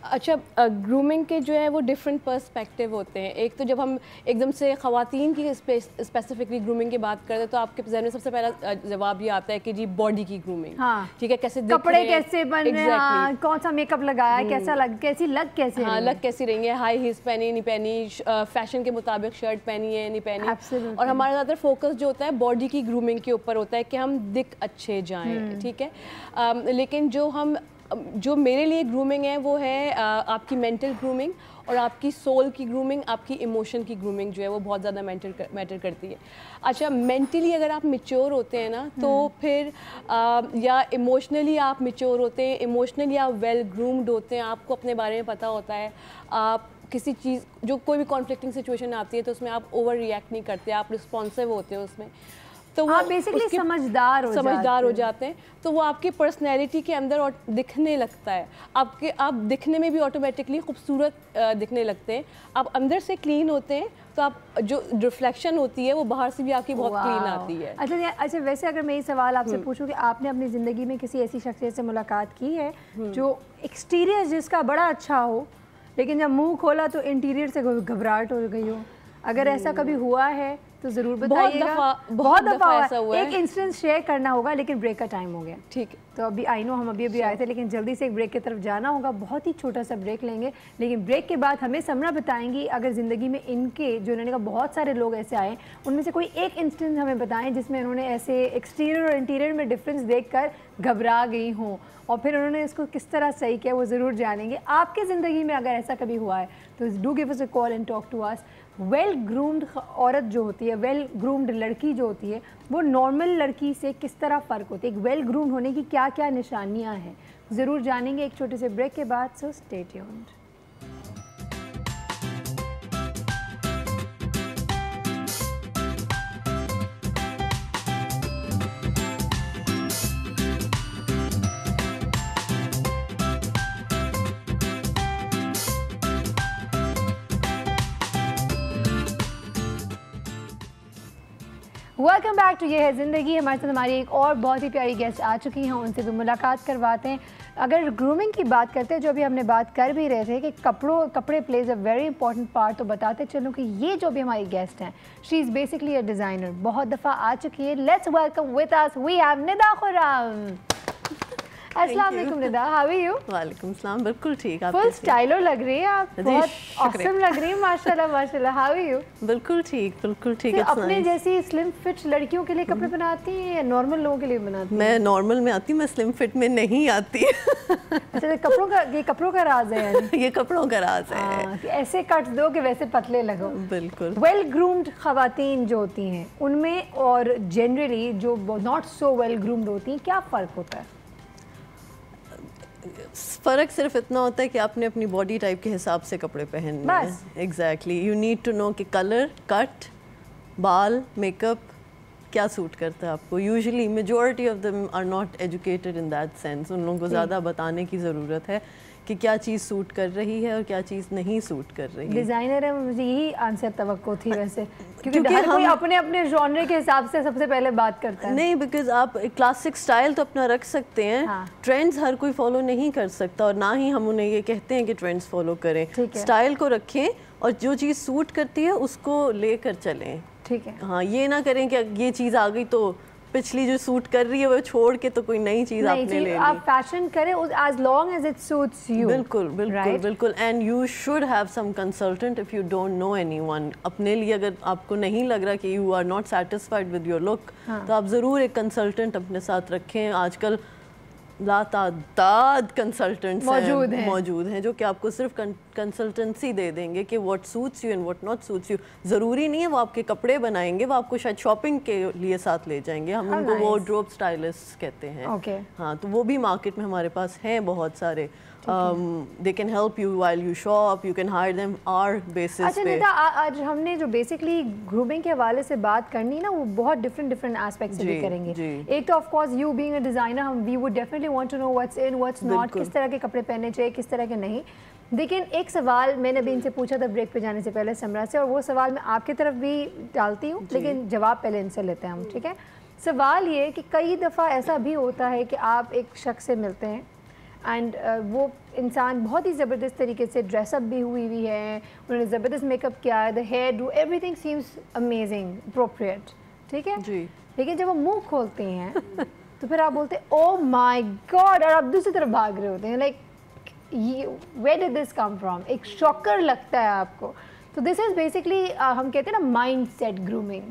अच्छा, ग्रूमिंग के जो है वो डिफरेंट पर्सपेक्टिव होते हैं। एक तो जब हम एकदम से ख़वातीन की स्पेसिफिकली ग्रूमिंग की बात करते हैं तो आपके ज़हन में सबसे पहला जवाब ये आता है कि जी बॉडी की ग्रूमिंग, हाँ, ठीक है, कैसे कपड़े कैसे बन रहे हैं, कौन सा मेकअप लगाया है, कैसा लग कैसी लग कैसे, हाँ, लग कैसी रही है, हाई हील्स पहनी नहीं पहनी, फैशन के मुताबिक शर्ट पहनी है नहीं पहनी। और हमारा ज़्यादातर फोकस जो होता है बॉडी की ग्रूमिंग के ऊपर होता है कि हम दिख अच्छे जाएं, ठीक है। लेकिन जो मेरे लिए ग्रूमिंग है वो है आपकी मेंटल ग्रूमिंग और आपकी सोल की ग्रूमिंग, आपकी इमोशन की ग्रूमिंग जो है वो बहुत ज़्यादा मैटर करती है। अच्छा, मेंटली अगर आप मैच्योर होते हैं ना तो फिर या इमोशनली आप मैच्योर होते हैं, इमोशनली आप वेल ग्रूम्ड होते हैं, आपको अपने बारे में पता होता है, आप किसी चीज़ जो कोई भी कॉन्फ्लिक्टिंग सिचुएशन आती है तो उसमें आप ओवर रिएक्ट नहीं करते, आप रिस्पॉन्सिव होते हैं उसमें, तो वो बेसिकली समझदार हो जाते हैं। तो वो आपकी पर्सनैलिटी के अंदर और दिखने लगता है, आप दिखने में भी ऑटोमेटिकली खूबसूरत दिखने लगते हैं। आप अंदर से क्लीन होते हैं तो आप जो रिफ्लेक्शन होती है वो बाहर से भी आपकी बहुत क्लीन आती है। अच्छा, वैसे अगर मैं ये सवाल आपसे पूछूं कि आपने अपनी ज़िंदगी में किसी ऐसी शख्सियत से मुलाकात की है जो एक्सटीरियर जिसका बड़ा अच्छा हो लेकिन जब मुंह खोला तो इंटीरियर से घबराहट हो गई हो? अगर ऐसा कभी हुआ है तो ज़रूर बताइएगा। बहुत दफ़ा ऐसा हुआ है। एक इंस्टेंस शेयर करना होगा, लेकिन ब्रेक का टाइम हो गया, ठीक है? तो अभी आई नो हम अभी आए थे, लेकिन जल्दी से एक ब्रेक की तरफ जाना होगा। बहुत ही छोटा सा ब्रेक लेंगे, लेकिन ब्रेक के बाद हमें समरा बताएंगी अगर ज़िंदगी में इनके जो इन्होंने कहा बहुत सारे लोग ऐसे आए, उनमें से कोई एक इंस्टेंस हमें बताएं जिसमें उन्होंने ऐसे एक्सटीरियर और इंटीरियर में डिफरेंस देखकर घबरा गई हों और फिर उन्होंने इसको किस तरह सही किया, वो ज़रूर जानेंगे। आपके ज़िंदगी में अगर ऐसा कभी हुआ है तो do give us a call and talk to us. Well groomed औरत जो होती है, वेल ग्रूम्ड लड़की जो होती है, वो नॉर्मल लड़की से किस तरह फ़र्क होती है, एक वेल ग्रूम्ड होने की क्या क्या निशानियां हैं, ज़रूर जानेंगे एक छोटे से ब्रेक के बाद। So stay tuned. Welcome back to ये है ज़िंदगी। हमारे साथ हमारी एक और बहुत ही प्यारी गेस्ट आ चुकी हैं, उनसे भी मुलाकात करवाते हैं। अगर ग्रूमिंग की बात करते हैं, जो अभी हमने बात कर भी रहे थे कि कपड़े plays a very important part, तो बताते चलूँ कि ये जो भी हमारी गेस्ट हैं, she is basically a designer, बहुत दफ़ा आ चुकी है। Let's welcome with us we have Nida Khurram. अस्सलाम वालेकुम निदा, हाउ आर यू? वालेकुम सलाम, बिल्कुल ठीक। आप फुल स्टाइलर लग रही है, आप बहुत ऑसम लग रही है, माशाल्लाह माशाल्लाह। How are you? बिल्कुल ठीक, बिल्कुल ठीक। अपने जैसी स्लिम फिट लड़कियों के लिए कपड़े बनाती हैं या नॉर्मल लोगों के लिए बनाती हैं? मैं नॉर्मल में आती हूँ, मैं स्लिम फिट में नहीं आती। अच्छा, ये कपड़ों का राज है यानी? ये कपड़ों का राज है कि ऐसे कट्स दो कि वैसे पतले लगो। बिल्कुल। वेल ग्रूम्ड खवातीन जो होती हैं उनमें और जनरली जो नॉट सो वेल ग्रूम्ड होती हैं, क्या फ़र्क होता है? फ़र्क सिर्फ इतना होता है कि आपने अपनी बॉडी टाइप के हिसाब से कपड़े पहनने हैं। Exactly, you need to know कि कलर, कट, बाल, मेकअप क्या सूट करता है आपको। Usually majority of them are not educated in that sense. उन लोगों को ज़्यादा बताने की ज़रूरत है कि क्या चीज़ सूट कर रही है और क्या चीज़ नहीं सूट कर रही है। डिज़ाइनर है, मुझे यही आंसर तवक्को थी वैसे, क्योंकि हर कोई अपने अपने जॉनर के हिसाब से सबसे पहले बात करता है। नहीं, बिकॉज आप क्लासिक स्टाइल तो अपना रख सकते हैं। हाँ। ट्रेंड्स हर कोई फॉलो नहीं कर सकता और ना ही हम उन्हें ये कहते हैं कि ट्रेंड्स फॉलो करें। स्टाइल को रखें और जो चीज़ सूट करती है उसको लेकर चलें। ठीक है, हाँ, ये ना करें कि ये चीज़ आ गई तो पिछली जो सूट कर रही है वो छोड़ के तो कोई नई चीज़ आपने ले ली। आप फैशन करें as long as it suits you। बिल्कुल बिल्कुल बिल्कुल। And you should have some consultant if you don't know anyone. अपने लिए अगर आपको नहीं लग रहा कि you are not satisfied with your look, तो आप ज़रूर एक कंसल्टेंट अपने साथ रखें। आजकल लातादाद कंसल्टेंट्स मौजूद हैं जो कि आपको सिर्फ कंसल्टेंसी दे देंगे कि what suits you and what not suits you. ज़रूरी नहीं है वो आपके कपड़े बनाएंगे, वो आपको शायद शॉपिंग के लिए साथ ले जाएंगे। हम उनको वार्डरोब स्टाइलिस्ट कहते हैं। हाँ, तो वो भी मार्केट में हमारे पास हैं बहुत सारे। they can help you while you shop, you can hire them our basis पे। अच्छा निदा, आज हमने जो बेसिकली ग्रूमिंग के हवाले से बात करनी ना, वो बहुत डिफरेंट एस्पेक्ट्स से भी करेंगे। एक तो of course you being a designer, हम we would definitely want to know what's in what's not, किस तरह के कपड़े पहनने चाहिए, किस तरह के नहीं। लेकिन एक सवाल मैंने भी इनसे पूछा था ब्रेक पे जाने से पहले समरा से, और वो सवाल मैं आपकी तरफ भी डालती हूँ, लेकिन जवाब पहले इनसे लेते हैं हम, ठीक है? सवाल ये कि कई दफ़ा ऐसा भी होता है कि आप एक शख्स से मिलते हैं, एंड वो इंसान बहुत ही ज़बरदस्त तरीके से ड्रेसअप भी हुई है, उन्होंने ज़बरदस्त मेकअप किया है, the hairdo everything seems amazing appropriate, ठीक है जी। लेकिन जब वो मुंह खोलती हैं तो फिर आप बोलते हैं ओ माय गॉड, और आप दूसरी तरफ भाग रहे होते हैं, like where did this come from, एक शॉकर लगता है आपको। तो दिस इज़ बेसिकली हम कहते हैं ना माइंड सेट ग्रूमिंग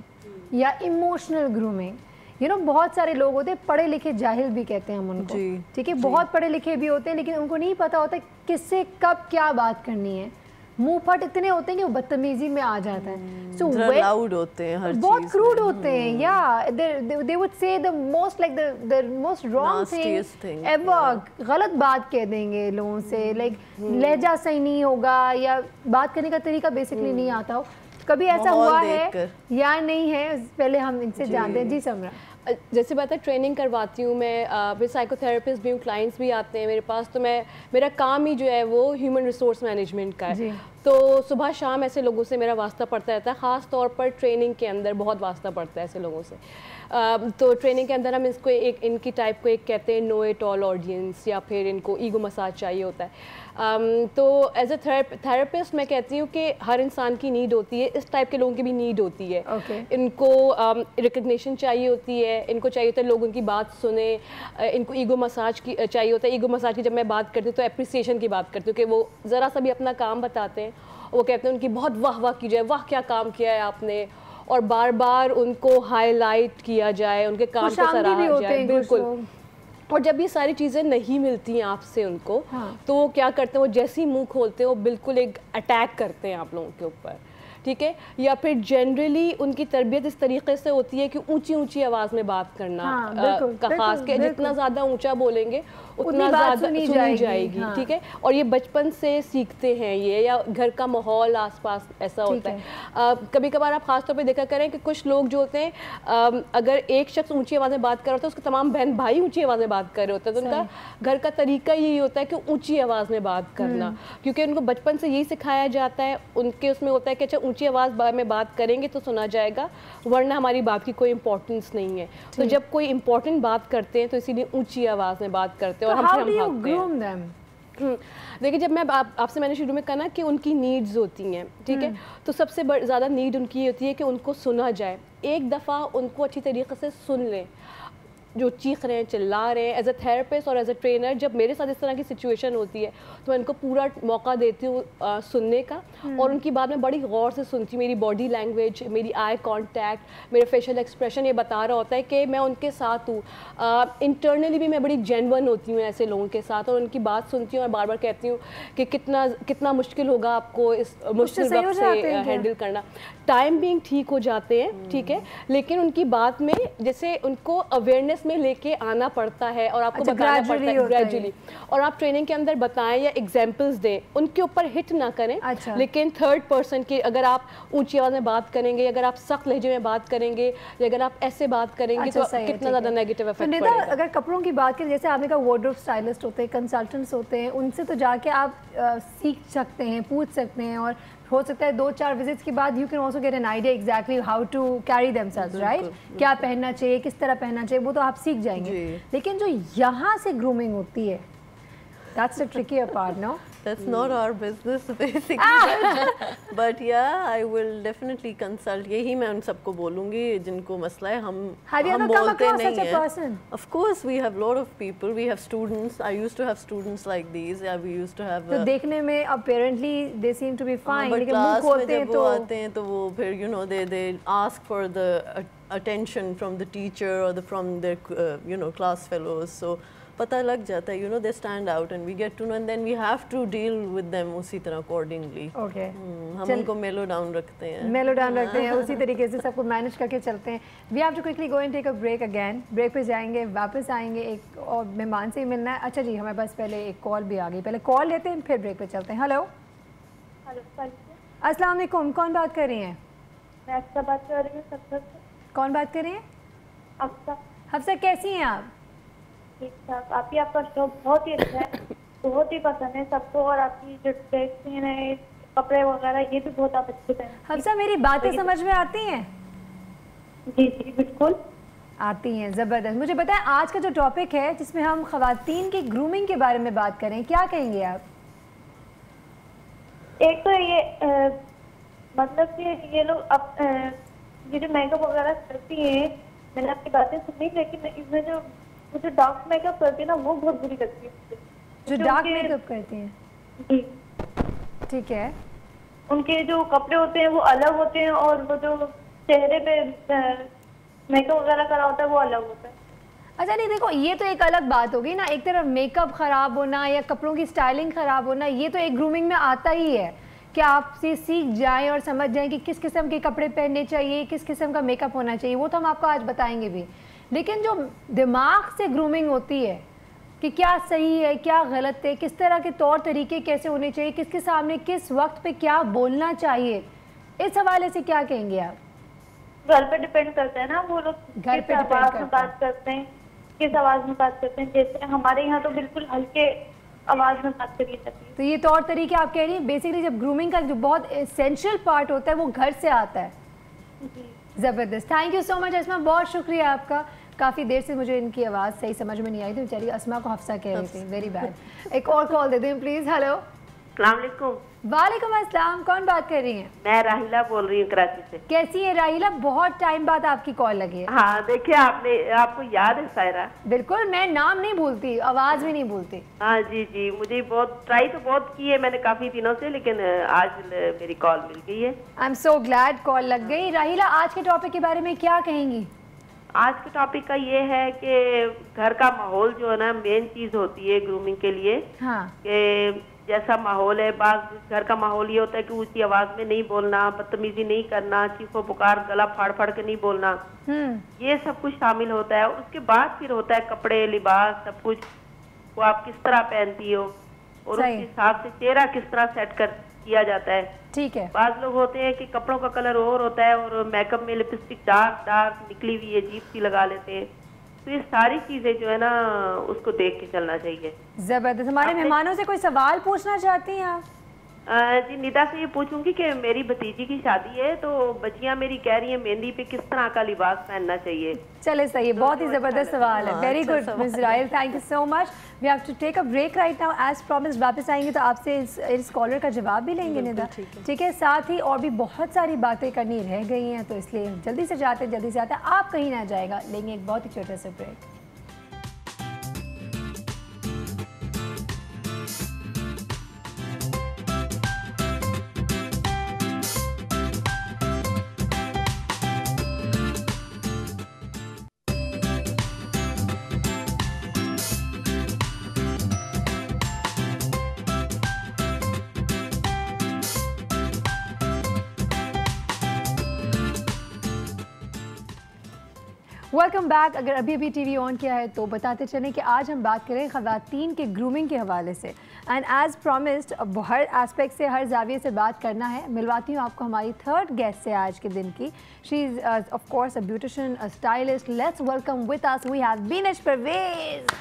या इमोशनल ग्रूमिंग। यू नो बहुत सारे लोग होते हैं पढ़े लिखे जाहिल भी कहते हैं हम उनको, ठीक है, बहुत पढ़े लिखे भी होते हैं लेकिन उनको नहीं पता होता किससे कब क्या बात करनी है। मुंह फट इतने होते हैं कि वो बदतमीजी में आ जाता है। सो लाउड होते हैं, हर बहुत क्रूड होते हैं, या they would say the most like the most wrong thing ever, गलत बात कह देंगे लोगों से, लाइक लहजा सही नहीं होगा या बात करने का तरीका बेसिकली नहीं आता हो। कभी ऐसा हुआ है या नहीं है, पहले हम इनसे जानते हैं। जी समरा। जैसे बात है, ट्रेनिंग करवाती हूँ मैं साइकोथेरेपिस्ट भी हूँ, क्लाइंट्स भी आते हैं मेरे पास, तो मेरा काम ही जो है वो ह्यूमन रिसोर्स मैनेजमेंट का है। तो सुबह शाम ऐसे लोगों से मेरा वास्ता पड़ता रहता है, ख़ास तौर पर ट्रेनिंग के अंदर बहुत वास्ता पड़ता है ऐसे लोगों से। तो ट्रेनिंग के अंदर हम इसको इनकी टाइप को एक कहते हैं नो इट ऑल ऑडियंस, या फिर इनको ईगो मसाज चाहिए होता है। तो एज ए थेरेपिस्ट मैं कहती हूँ कि हर इंसान की नीड होती है, इस टाइप के लोगों की भी नीड होती है। इनको रिकग्निशन चाहिए होती है, इनको चाहिए होता है लोगों की बात सुने, इनको ईगो मसाज की चाहिए होता है। ईगो मसाज की जब मैं बात करती हूँ तो एप्रिसिएशन की बात करती हूँ कि वो ज़रा सा भी अपना काम बताते हैं, वो कहते हैं उनकी बहुत वाह वाह की जाए, वाह क्या काम किया है आपने, और बार बार उनको हाईलाइट किया जाए, उनके काम को सराहा जाए। बिल्कुल। और जब ये सारी चीज़ें नहीं मिलती हैं आपसे उनको, तो वो क्या करते हैं, वो जैसे ही मुंह खोलते हैं वो बिल्कुल एक अटैक करते हैं आप लोगों के ऊपर, ठीक है। या फिर जनरली उनकी तरबियत इस तरीके से होती है कि ऊंची ऊंची आवाज़ में बात करना, खास के जितना ज़्यादा ऊंचा बोलेंगे उतना ज़्यादा सुनी जाएगी, ठीक है। और ये बचपन से सीखते हैं ये, या घर का माहौल आसपास ऐसा होता है। कभी कभार आप खास तौर पे देखा करें कि कुछ लोग जो होते हैं, अगर एक शख्स ऊंची आवाज़ में बात कर रहा होता है, उसके तमाम बहन भाई ऊंची आवाज़ में बात कर रहे होते हैं, तो उनका घर का तरीका यही होता है कि ऊंची आवाज़ में बात करना, क्योंकि उनको बचपन से यही सिखाया जाता है। उनके उसमें होता है कि अच्छा ऊंची आवाज़ में बात करेंगे तो सुना जाएगा, वरना हमारी बात की कोई इंपॉर्टेंस नहीं है। तो जब कोई इंपॉर्टेंट बात करते हैं तो इसीलिए ऊंची आवाज़ में बात करते हैं, और हम भागते हैं। देखिए, जब मैं आपसे मैंने शुरू में कहा ना कि उनकी नीड्स होती हैं, ठीक है, तो सबसे ज़्यादा नीड उनकी ये होती है कि उनको सुना जाए। एक दफ़ा उनको अच्छी तरीके से सुन लें, जो चीख रहे हैं, चिल्ला रहे हैं। एज अ थेरेपिस्ट और एज अ ट्रेनर जब मेरे साथ इस तरह की सिचुएशन होती है तो मैं उनको पूरा मौका देती हूँ सुनने का, और उनकी बात में बड़ी गौर से सुनती हूँ। मेरी बॉडी लैंग्वेज, मेरी आई कांटेक्ट, मेरे फेशियल एक्सप्रेशन ये बता रहा होता है कि मैं उनके साथ हूँ। इंटरनली भी मैं बड़ी जेन्युइन होती हूँ ऐसे लोगों के साथ, और उनकी बात सुनती हूँ और बार बार कहती हूँ कि कितना मुश्किल होगा आपको इस मुश्किल वक्त से हैंडल करना। टाइम बीइंग ठीक हो जाते हैं, ठीक है, लेकिन उनकी बात में जैसे उनको अवेयरनेस में लेके आना पड़ता है और आपको बताना पड़ता है ग्रेजुअली, और आप ट्रेनिंग के अंदर बताएं या एग्जांपल्स दें, उनके ऊपर हिट ना करें। लेकिन थर्ड पर्सन की अगर आप ऊंची आवाज़ में बात करेंगे, अगर आप सख्त लहजे में बात करेंगे, या अगर आप ऐसे बात करेंगे तो कितना ज़्यादा नेगेटिव इफेक्ट पड़ेगा। अगर कपड़ों की बात करें, जैसे आपने कहा वार्डरोब स्टाइलिस्ट होते हैं, कंसल्टेंट्स होते हैं, उनसे तो जाके आप सीख सकते हैं, पूछ सकते हैं, और हो सकता है 2-4 विजिट्स के बाद you can also get an idea exactly how to carry themselves, right, क्या पहनना चाहिए, किस तरह पहनना चाहिए, वो तो आप सीख जाएंगे। लेकिन जो यहाँ से ग्रूमिंग होती है, that's the trickier part, no? That's not our business basically. But yeah, I will definitely consult. यही मैं उन सबको बोलूँगी जिनको मसला है, हम बोलते नहीं हैं. Of course, we have lot of people. We have students. I used to have students like these. Yeah, we used to have. तो देखने में apparently they seem to be fine. But class में जब वो आते हैं तो वो फिर you know they ask for the attention from the teacher or from their class fellows. So पता लग जाता है, they stand out and we get to know, and then we have to deal with them उसी तरह accordingly. Okay. हम उनको mellow down रखते हैं. Mellow down रखते हैं, उसी तरीके से सबको manage करके चलते हैं. We have to quickly go and take a break again. Break पे जाएंगे, वापस आएंगे, एक और मेहमान से ही मिलना है. अच्छा जी, हमारे पास पहले एक कॉल भी आ गई. पहले कॉल लेते हैं, फिर ब्रेक पे चलते हैं. हेलो. अस्सलाम वालेकुम. कौन बात कर रही हैं? मैं अफ्सा बात कर रही हूँ. सबसे कौन बात कर रही हैं? अफ्सा. हफ्सा, कैसी हैं आप? ठीक ठाक. आपका शो बहुत ही अच्छा है, बहुत ही पसंद है सबको, और आपकी जो ड्रेसिंग है, कपड़े वगैरह, ये भी बहुत आप अच्छे पहनते हैं. हफ्सा, मेरी बातें समझ में आती हैं? जी जी बिल्कुल. आती हैं, ज़बरदस्त। मुझे बताएं आज का जो टॉपिक है जिसमें हम ख़वातीन की ग्रूमिंग के बारे में बात करें, क्या कहेंगे आप? एक तो ये मतलब कि ये लोग अब ये जो मेकअप वगैरह करती हैं, मैंने आपकी बातें सुनी, लेकिन इसमें जो डार्क मेकअप करती है ना वो बहुत बुरी लगती है। जो डार्क मेकअप करती हैं जी, ठीक है, उनके जो कपड़े होते हैं वो अलग होते हैं और वो जो चेहरे पे मेकअप वगैरह करा होता है वो अलग होता है। अच्छा नहीं देखो, ये तो एक अलग बात होगी ना, एक तरफ मेकअप ख़राब होना या कपड़ों की स्टाइलिंग ख़राब होना, ये तो एक ग्रूमिंग में आता ही है कि आप सीख जाएं और समझ जाएं कि किस किस्म के कपड़े पहनने चाहिए, किस किस्म का मेकअप होना चाहिए, वो तो हम आपको आज बताएंगे भी। लेकिन जो दिमाग से ग्रूमिंग होती है कि क्या सही है क्या गलत है, किस तरह के तौर तरीके कैसे होने चाहिए, किसके सामने किस वक्त पे क्या बोलना चाहिए, इस हवाले से क्या कहेंगे आप? घर पे डिपेंड करता है ना, वो लोग घर पे आवाज में बात करते हैं, किस आवाज में बात करते हैं। जैसे हमारे यहाँ तो बिल्कुल हल्के आवाज में बात करी जाती है। तो ये तौर तरीके आप कह रही हैं बेसिकली जब ग्रूमिंग का जो बहुत एसेंशियल पार्ट होता है वो घर से आता है। ज़बरदस्त, थैंक यू सो मच अस्मा, बहुत शुक्रिया आपका। काफ़ी देर से मुझे इनकी आवाज़ सही समझ में नहीं आई थी, बेचारी अस्मा को हफ्सा कह रही थी, वेरी बैड। एक और कॉल दे दें प्लीज़। हेलो, अस्सलाम वालेकुम। वालेकुम अस्सलाम, कौन बात कर रही हैं? मैं राहिला बोल रही हूँ कराची से। कैसी है राहिला? बहुत टाइम बाद आपकी कॉल लगी है। हाँ देखिए, आपको याद है सायरा? बिल्कुल, मैं नाम नहीं भूलती, आवाज़ भी नहीं भूलती। हाँ जी जी, मुझे बहुत ट्राई तो बहुत की है मैंने काफी दिनों से, लेकिन आज मेरी कॉल मिल गई है। I am so glad call लग गई। राहिला, आज के टॉपिक के बारे में क्या कहेंगी? आज के टॉपिक का ये है कि घर का माहौल जो है ना मेन चीज होती है ग्रूमिंग के लिए। हाँ, कि जैसा माहौल है, बात घर का माहौल ये होता है कि ऊंची आवाज में नहीं बोलना, बदतमीजी नहीं करना, चीखो पुकार, गला फाड़ फाड़ के नहीं बोलना, ये सब कुछ शामिल होता है। उसके बाद फिर होता है कपड़े, लिबास, सब कुछ वो आप किस तरह पहनती हो और उसके हिसाब से चेहरा किस तरह सेट कर किया जाता है। ठीक है। बात लोग होते हैं कि कपड़ों का कलर और होता है और मेकअप में लिपस्टिक डार्क डार्क निकली हुई अजीब सी लगा लेते हैं। तो ये सारी चीजें जो है ना उसको देख के चलना चाहिए। जबरदस्त। हमारे मेहमानों से कोई सवाल पूछना चाहती हैं आप? जी, निदा से ये पूछूंगी कि मेरी भतीजी की शादी है तो बच्चियां मेरी कह रही हैं मेहंदी पे किस तरह का लिबास पहनना चाहिए। चले सही है, बहुत ही जबरदस्त सवाल है। Very good miss Rahil, thank you so much. We have to take a break right now. As promised वापस आएंगे तो आपसे इस कॉलर का जवाब भी लेंगे निदा, ठीक है? साथ ही और भी बहुत सारी बातें करनी रह गई हैं, तो इसलिए जल्दी से जाते आप कहीं ना जाएगा, लेंगे एक बहुत ही छोटा सा ब्रेक। Welcome back. अगर अभी अभी टीवी ऑन किया है तो बताते चलें कि आज हम बात करें ख़वातीन के ग्रूमिंग के हवाले से। एंड एज प्रॉमिस्ड हर एस्पेक्ट से, हर जाविये से बात करना है। मिलवाती हूँ आपको हमारी थर्ड गेस्ट से आज के दिन की। She is of course a beautician, a stylist. Let's welcome with us we have Beenish Parvez.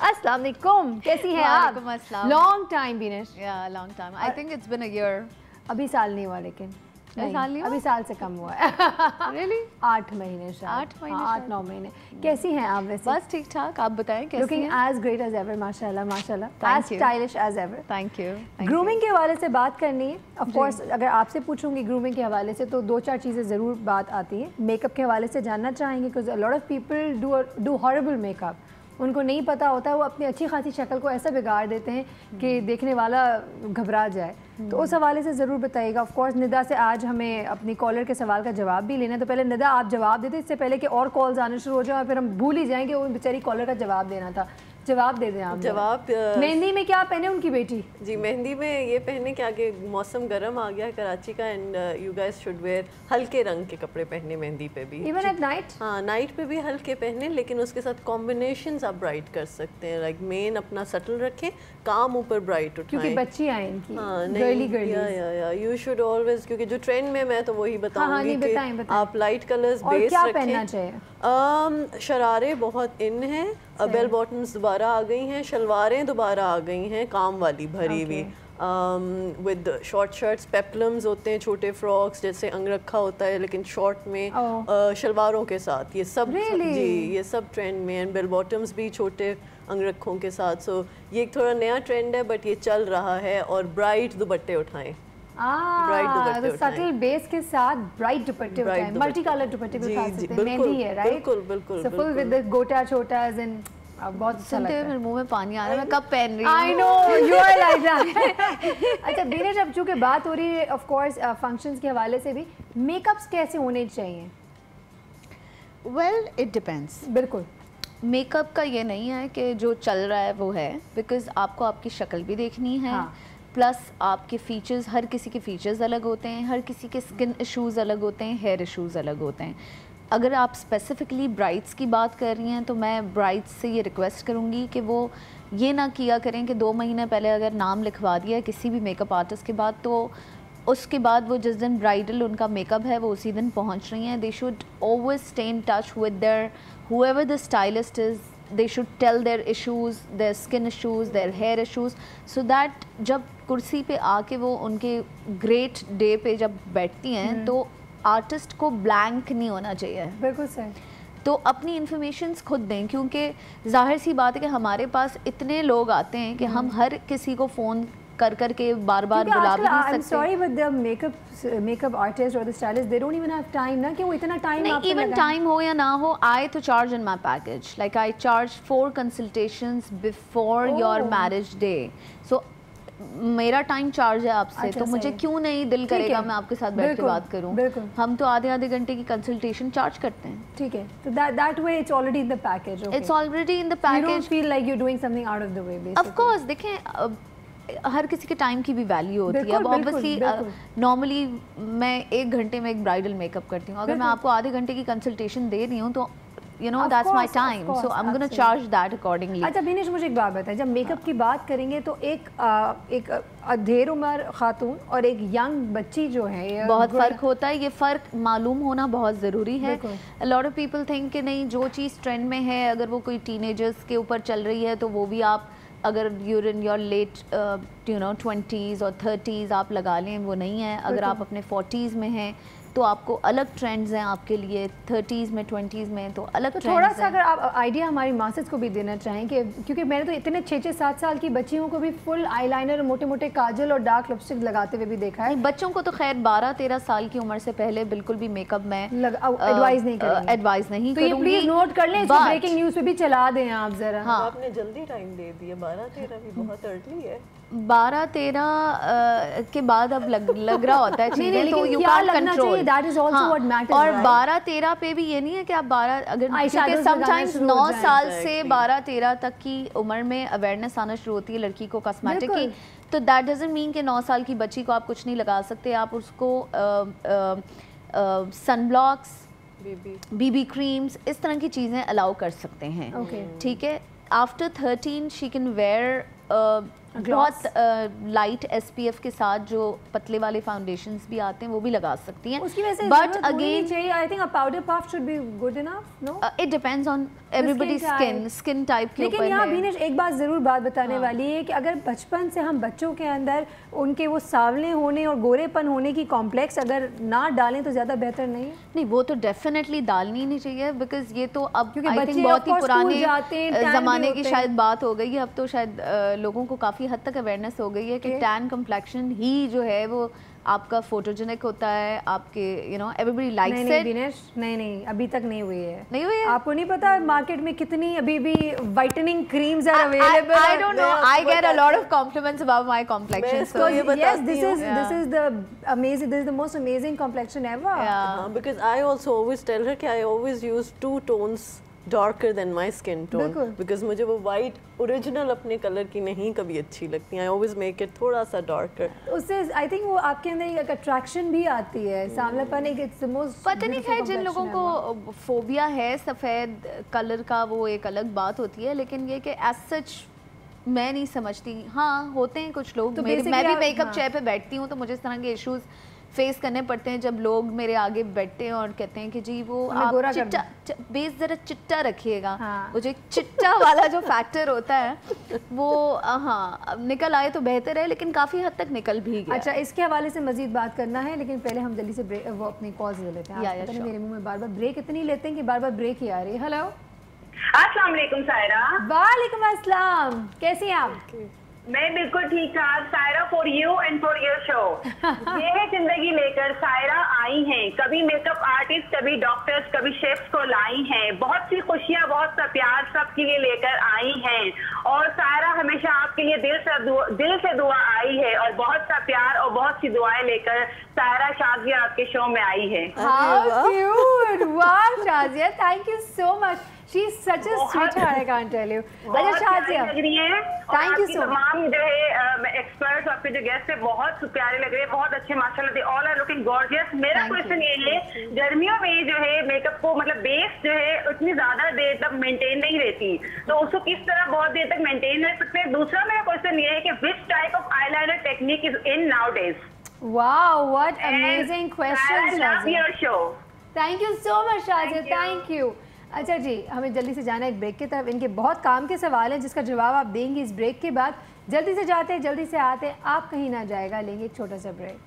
अस्सलाम वालेकुम, कैसी हैं आप? Long time Beenish. Yeah long time, I think it's been a year. अभी साल नहीं हुआ, लेकिन अभी साल से कम हुआ है। Really? 8 महीने शायद। 8-9 महीने। कैसी हैं आप वैसे? बस ठीक ठाक, आप बताएं कैसी हैं? Looking as great as ever, माशाल्लाह माशाल्लाह। As stylish as ever. Thank you. Grooming के हवाले से बात करनी है। ऑफ कोर्स अगर आपसे पूछूंगी ग्रूमिंग के हवाले से तो 2-4 चीज़ें ज़रूर बात आती हैं। मेकअप के हवाले से जानना चाहेंगे because a lot of people do horrible makeup. उनको नहीं पता होता है, वो अपनी अच्छी खासी शक्ल को ऐसा बिगाड़ देते हैं कि देखने वाला घबरा जाए। तो उस हवाले से ज़रूर बताइएगा। ऑफ कोर्स निदा से आज हमें अपनी कॉलर के सवाल का जवाब भी लेना है, तो पहले निदा आप जवाब देते इससे पहले कि और कॉल्स आने शुरू हो जाए और फिर हम भूल ही जाएंगे वो बेचारी कॉलर का जवाब देना था। जवाब दे दें आप। जवाब मेहंदी में क्या पहने उनकी बेटी? जी, मेहंदी में ये पहने कि आगे मौसम गर्म आ गया है कराची का and you guys should wear हल्के रंग के कपड़े पहने मेहंदी पे भी। Even at night? हाँ, नाइट पे भी हल्के पहने, लेकिन उसके साथ कॉम्बिनेशंस आप ब्राइट कर सकते हैं। लाइक मेन अपना सटल रखें, काम ऊपर ब्राइट उठाएं। क्योंकि बच्ची आए इनकी। हाँ, गर्ली यू शुड ऑलवेज, क्योंकि जो ट्रेंड में मैं तो वही बताऊंगी कि बताएं। आप लाइट कलर्स बेस रखें। क्या पहनना चाहिए? शरारे बहुत इन हैं, बेल बॉटम्स दोबारा आ गई हैं, शलवारें दोबारा आ गई हैं काम वाली भरी हुई। विद शॉर्ट शर्ट्स, पेप्लम्स होते हैं, छोटे फ्रॉक्स जैसे अंगरखा होता है लेकिन शॉर्ट में, शलवारों के साथ, ये सब जी ये सब ट्रेंड में। एंड बेल बॉटम्स भी छोटे अंगरखों के साथ। सो ये एक थोड़ा नया ट्रेंड है बट ये चल रहा है। और ब्राइट दुपट्टे उठाएं, तो सटल बेस के साथ ब्राइट दुपट्टे उठाएं, मल्टी कलर दुपट्टे भी उठा सकते हैं। मेहंदी है, राइट? बिल्कुल बिल्कुल। सो फुल विद द गोटा छोटास एंड बहुत अच्छा लगता है। मेरे मुंह में पानी आ रहा है, मैं कब पहन रही हूँ। I know you are like that। अच्छा बीनेश, अब चूँकि बात हो रही है ऑफ कोर्स फंक्शंस के हवाले से भी, मेकअप्स कैसे होने चाहिए? Well it depends. बिल्कुल, मेकअप का ये नहीं है कि जो चल रहा है वो है, बिकॉज आपको आपकी शक्ल भी देखनी है। हाँ। प्लस आपके फीचर्स, हर किसी के फीचर्स अलग होते हैं, हर किसी के स्किन इश्यूज़ अलग होते हैं, हेयर इश्यूज़ अलग होते हैं। अगर आप स्पेसिफ़िकली ब्राइड्स की बात कर रही हैं तो मैं ब्राइड्स से ये रिक्वेस्ट करूँगी कि वो ये ना किया करें कि 2 महीने पहले अगर नाम लिखवा दिया किसी भी मेकअप आर्टिस्ट के बाद, तो उसके बाद वो जिस दिन ब्राइडल उनका मेकअप है वो उसी दिन पहुँच रही हैं। They should always stay in touch with their whoever the stylist is, they should tell their issues, their skin issues, their hair issues, so that जब कुर्सी पे आके वो उनके ग्रेट डे पे जब बैठती हैं तो आर्टिस्ट को ब्लैंक नहीं होना चाहिए। बिल्कुल सही। तो अपनी इन्फॉर्मेशंस खुद दें, क्योंकि जाहिर सी बात है कि हमारे पास इतने लोग आते हैं कि हम हर किसी को फ़ोन कर के बार बुला भी नहीं सकते। Sorry but the makeup artist और the stylist they don't even have time ना कि वो इतना टाइम नहीं, इवन टाइम हो या ना हो, आई तो charge in my package, like I charge 4 consultations before your marriage day. So मेरा टाइम चार्ज है आपसे। अच्छा, तो मुझे क्यों नहीं दिल करेगा मैं आपके साथ बैठ के बात करूं। हम तो आधे घंटे की कंसल्टेशन चार्ज करते हैं। ठीक है, तो that way it's already in the package. It's already in the package. You don't feel like you are doing something out of the way basically. Of course, देखें हर किसी के टाइम की भी वैल्यू होती है। अब ऑब्वियसली नॉर्मली मैं 1 घंटे में एक ब्राइडल मेकअप करती हूँ, अगर मैं आपको आधे घंटे की कंसल्टेशन दे रही हूँ तो you know that's my time, so I'm going to charge that accordingly। अच्छा बीनेश, मुझे एक बात बताएं, जब मेकअप की बात करेंगे तो एक अधेड़ उम्र खातून और एक यंग बच्ची जो है बहुत फ़र्क होता है। ये फ़र्क मालूम होना बहुत ज़रूरी है। a lot of people think कि नहीं, जो चीज़ ट्रेंड में है अगर वो कोई टीनेजर्स के ऊपर चल रही है तो वो भी आप, अगर you're in your let 20s और 30s आप लगा लें, वो नहीं है। अगर आप अपने 40s में हैं तो आपको अलग ट्रेंड्स हैं आपके लिए, 30s में 20s में तो अलग तो थोड़ा सा अगर आप आइडिया हमारी मासेस को भी देना चाहें कि, क्योंकि मैंने तो इतने 6-7 साल की बच्चियों को भी फुल आईलाइनर, मोटे मोटे काजल और डार्क लिपस्टिक लगाते हुए भी देखा है। बच्चों को तो खैर 12-13 साल की उम्र से पहले बिल्कुल भी मेकअप में एडवाइस नहीं करूँगी। तो प्लीज नोट कर लें, ब्रेकिंग न्यूज़ पे भी चला दें आप जरा। हाँ, आपने जल्दी टाइम दे दिया, 12-13 भी बहुत अर्ली है। 12-13 के बाद अब लग रहा होता है चीजें, तो you can control. That is also what matters, और right? 12-13 पे भी ये नहीं है कि आप 12, अगर समटाइम्स 9 साल से 12-13 तक की उम्र में अवेयरनेस आना शुरू होती है लड़की को कॉस्मेटिक की, तो दैट डजंट मीन कि 9 साल की बच्ची को आप कुछ नहीं लगा सकते। आप उसको सनब्लॉक्स, बीबी क्रीम्स, इस तरह की चीज़ें अलाउ कर सकते हैं। ठीक है, आफ्टर 13 शी कैन वेयर बहुत लाइट SPF के साथ जो पतले वाले फाउंडेशंस भी आते हैं वो भी लगा सकती हैं। उसकी वजह से but again I think a powder puff should be good enough. No, it depends on everybody skin type के ऊपर। लेकिन यहाँ बीनेश एक बात ज़रूर बात बताने वाली है कि अगर बचपन से हम बच्चों के अंदर उनके वो सांवले होने और गोरेपन होने की कॉम्प्लेक्स अगर ना डालें तो ज़्यादा बेहतर नहीं है। नहीं, वो तो डेफिनेटली डालनी नहीं चाहिए, बिकॉज ये तो अब आई थिंक बहुत ही पुराने ज़माने की शायद बात हो गई है। अब तो शायद लोगों को काफ़ी हद तक अवेयरनेस हो गई है कि टैन कम्प्लेक्शन ही जो है वो आपका फोटोजेनिक होता है, आपके एवरीबॉडी लाइक्स इट। नहीं अभी तक नहीं हुई है। आपको नहीं पता मार्केट में कितनी अभी भी whitening creams are available. I don't know, I get a lot of compliments about my complexion. So yes, this is the amazing, this is the most amazing complexion ever. Because I also always tell her कि I always use 2 tones darker than my skin tone, because मुझे वो white original अपने colour की नहीं कभी अच्छी लगती। I always make it थोड़ा सा डार्कर। उससे आई थिंक वो आपके अंदर एक अट्रैक्शन भी आती है, सांवलापन एक इट्स द मोस्ट। पता नहीं है, जिन लोगों को फोबिया है सफ़ेद कलर का वो एक अलग बात होती है, लेकिन ये कि एज सच मैं नहीं समझती। हाँ, होते हैं कुछ लोग, मैं भी मेकअप चेयर पे बैठती हूँ तो मुझे इस तरह के इश्यूज फेस करने पड़ते हैं जब लोग मेरे आगे बैठते हैं और कहते हैं कि जी वो आप चिट्टा बेस ज़रा चिट्टा रखिएगा। हाँ। वो जो चिट्टा वाला जो फैक्टर होता है वो हाँ निकल आए तो बेहतर है, लेकिन काफ़ी हद तक निकल भी गया। अच्छा, इसके हवाले से मजीद बात करना है, लेकिन पहले हम जल्दी से वो अपनी कॉल्स ले लेते हैं। मेरे मुँह में बार बार ब्रेक इतनी लेते हैं कि बार बार ब्रेक ही आ रही है। हेलो, अस्सलाम वालेकुम सायरा। वालेकुम अस्सलाम, कैसी हैं आप? मैं बिल्कुल ठीक ठाक Saira, for you and for your show. ये है जिंदगी लेकर सायरा आई हैं, कभी मेकअप आर्टिस्ट, कभी डॉक्टर्स, कभी शेफ्स को लाई हैं, बहुत सी खुशियां, बहुत सा प्यार सबके लिए लेकर आई हैं। और सायरा हमेशा आपके लिए दिल से दुआ आई है, और बहुत सा प्यार और बहुत सी दुआएं लेकर सायरा शाजिया आपके शो में आई है। How cute! Wow, Shazia, thank you so much. She's such a sweetheart, I can't tell you. अच्छा शाजिया लग रही है, थैंक यू सो मच। तमाम जो है एक्सपर्ट्स, आपके जो गेस्ट है बहुत प्यारे लग रहे हैं, बहुत अच्छे माशाल्लाह, they all are looking gorgeous. मेरा क्वेश्चन ये है, गर्मियों में जो है मेकअप को मतलब बेस जो है उतनी ज्यादा देर तक मेंटेन नहीं रहती, तो उसको किस तरह बहुत देर तक मेंटेन रख सकते हैं? दूसरा मेरा क्वेश्चन ये है कि which type of eyeliner technique is in nowadays? Wow, what amazing question, Shazia. I love your show. Thank you so much, Shazia. Thank you. अच्छा जी, हमें जल्दी से जाना है एक ब्रेक की तरफ। इनके बहुत काम के सवाल हैं जिसका जवाब आप देंगे इस ब्रेक के बाद। जल्दी से जाते हैं, जल्दी से आते हैं, आप कहीं ना जाएगा। लेंगे एक छोटा सा break.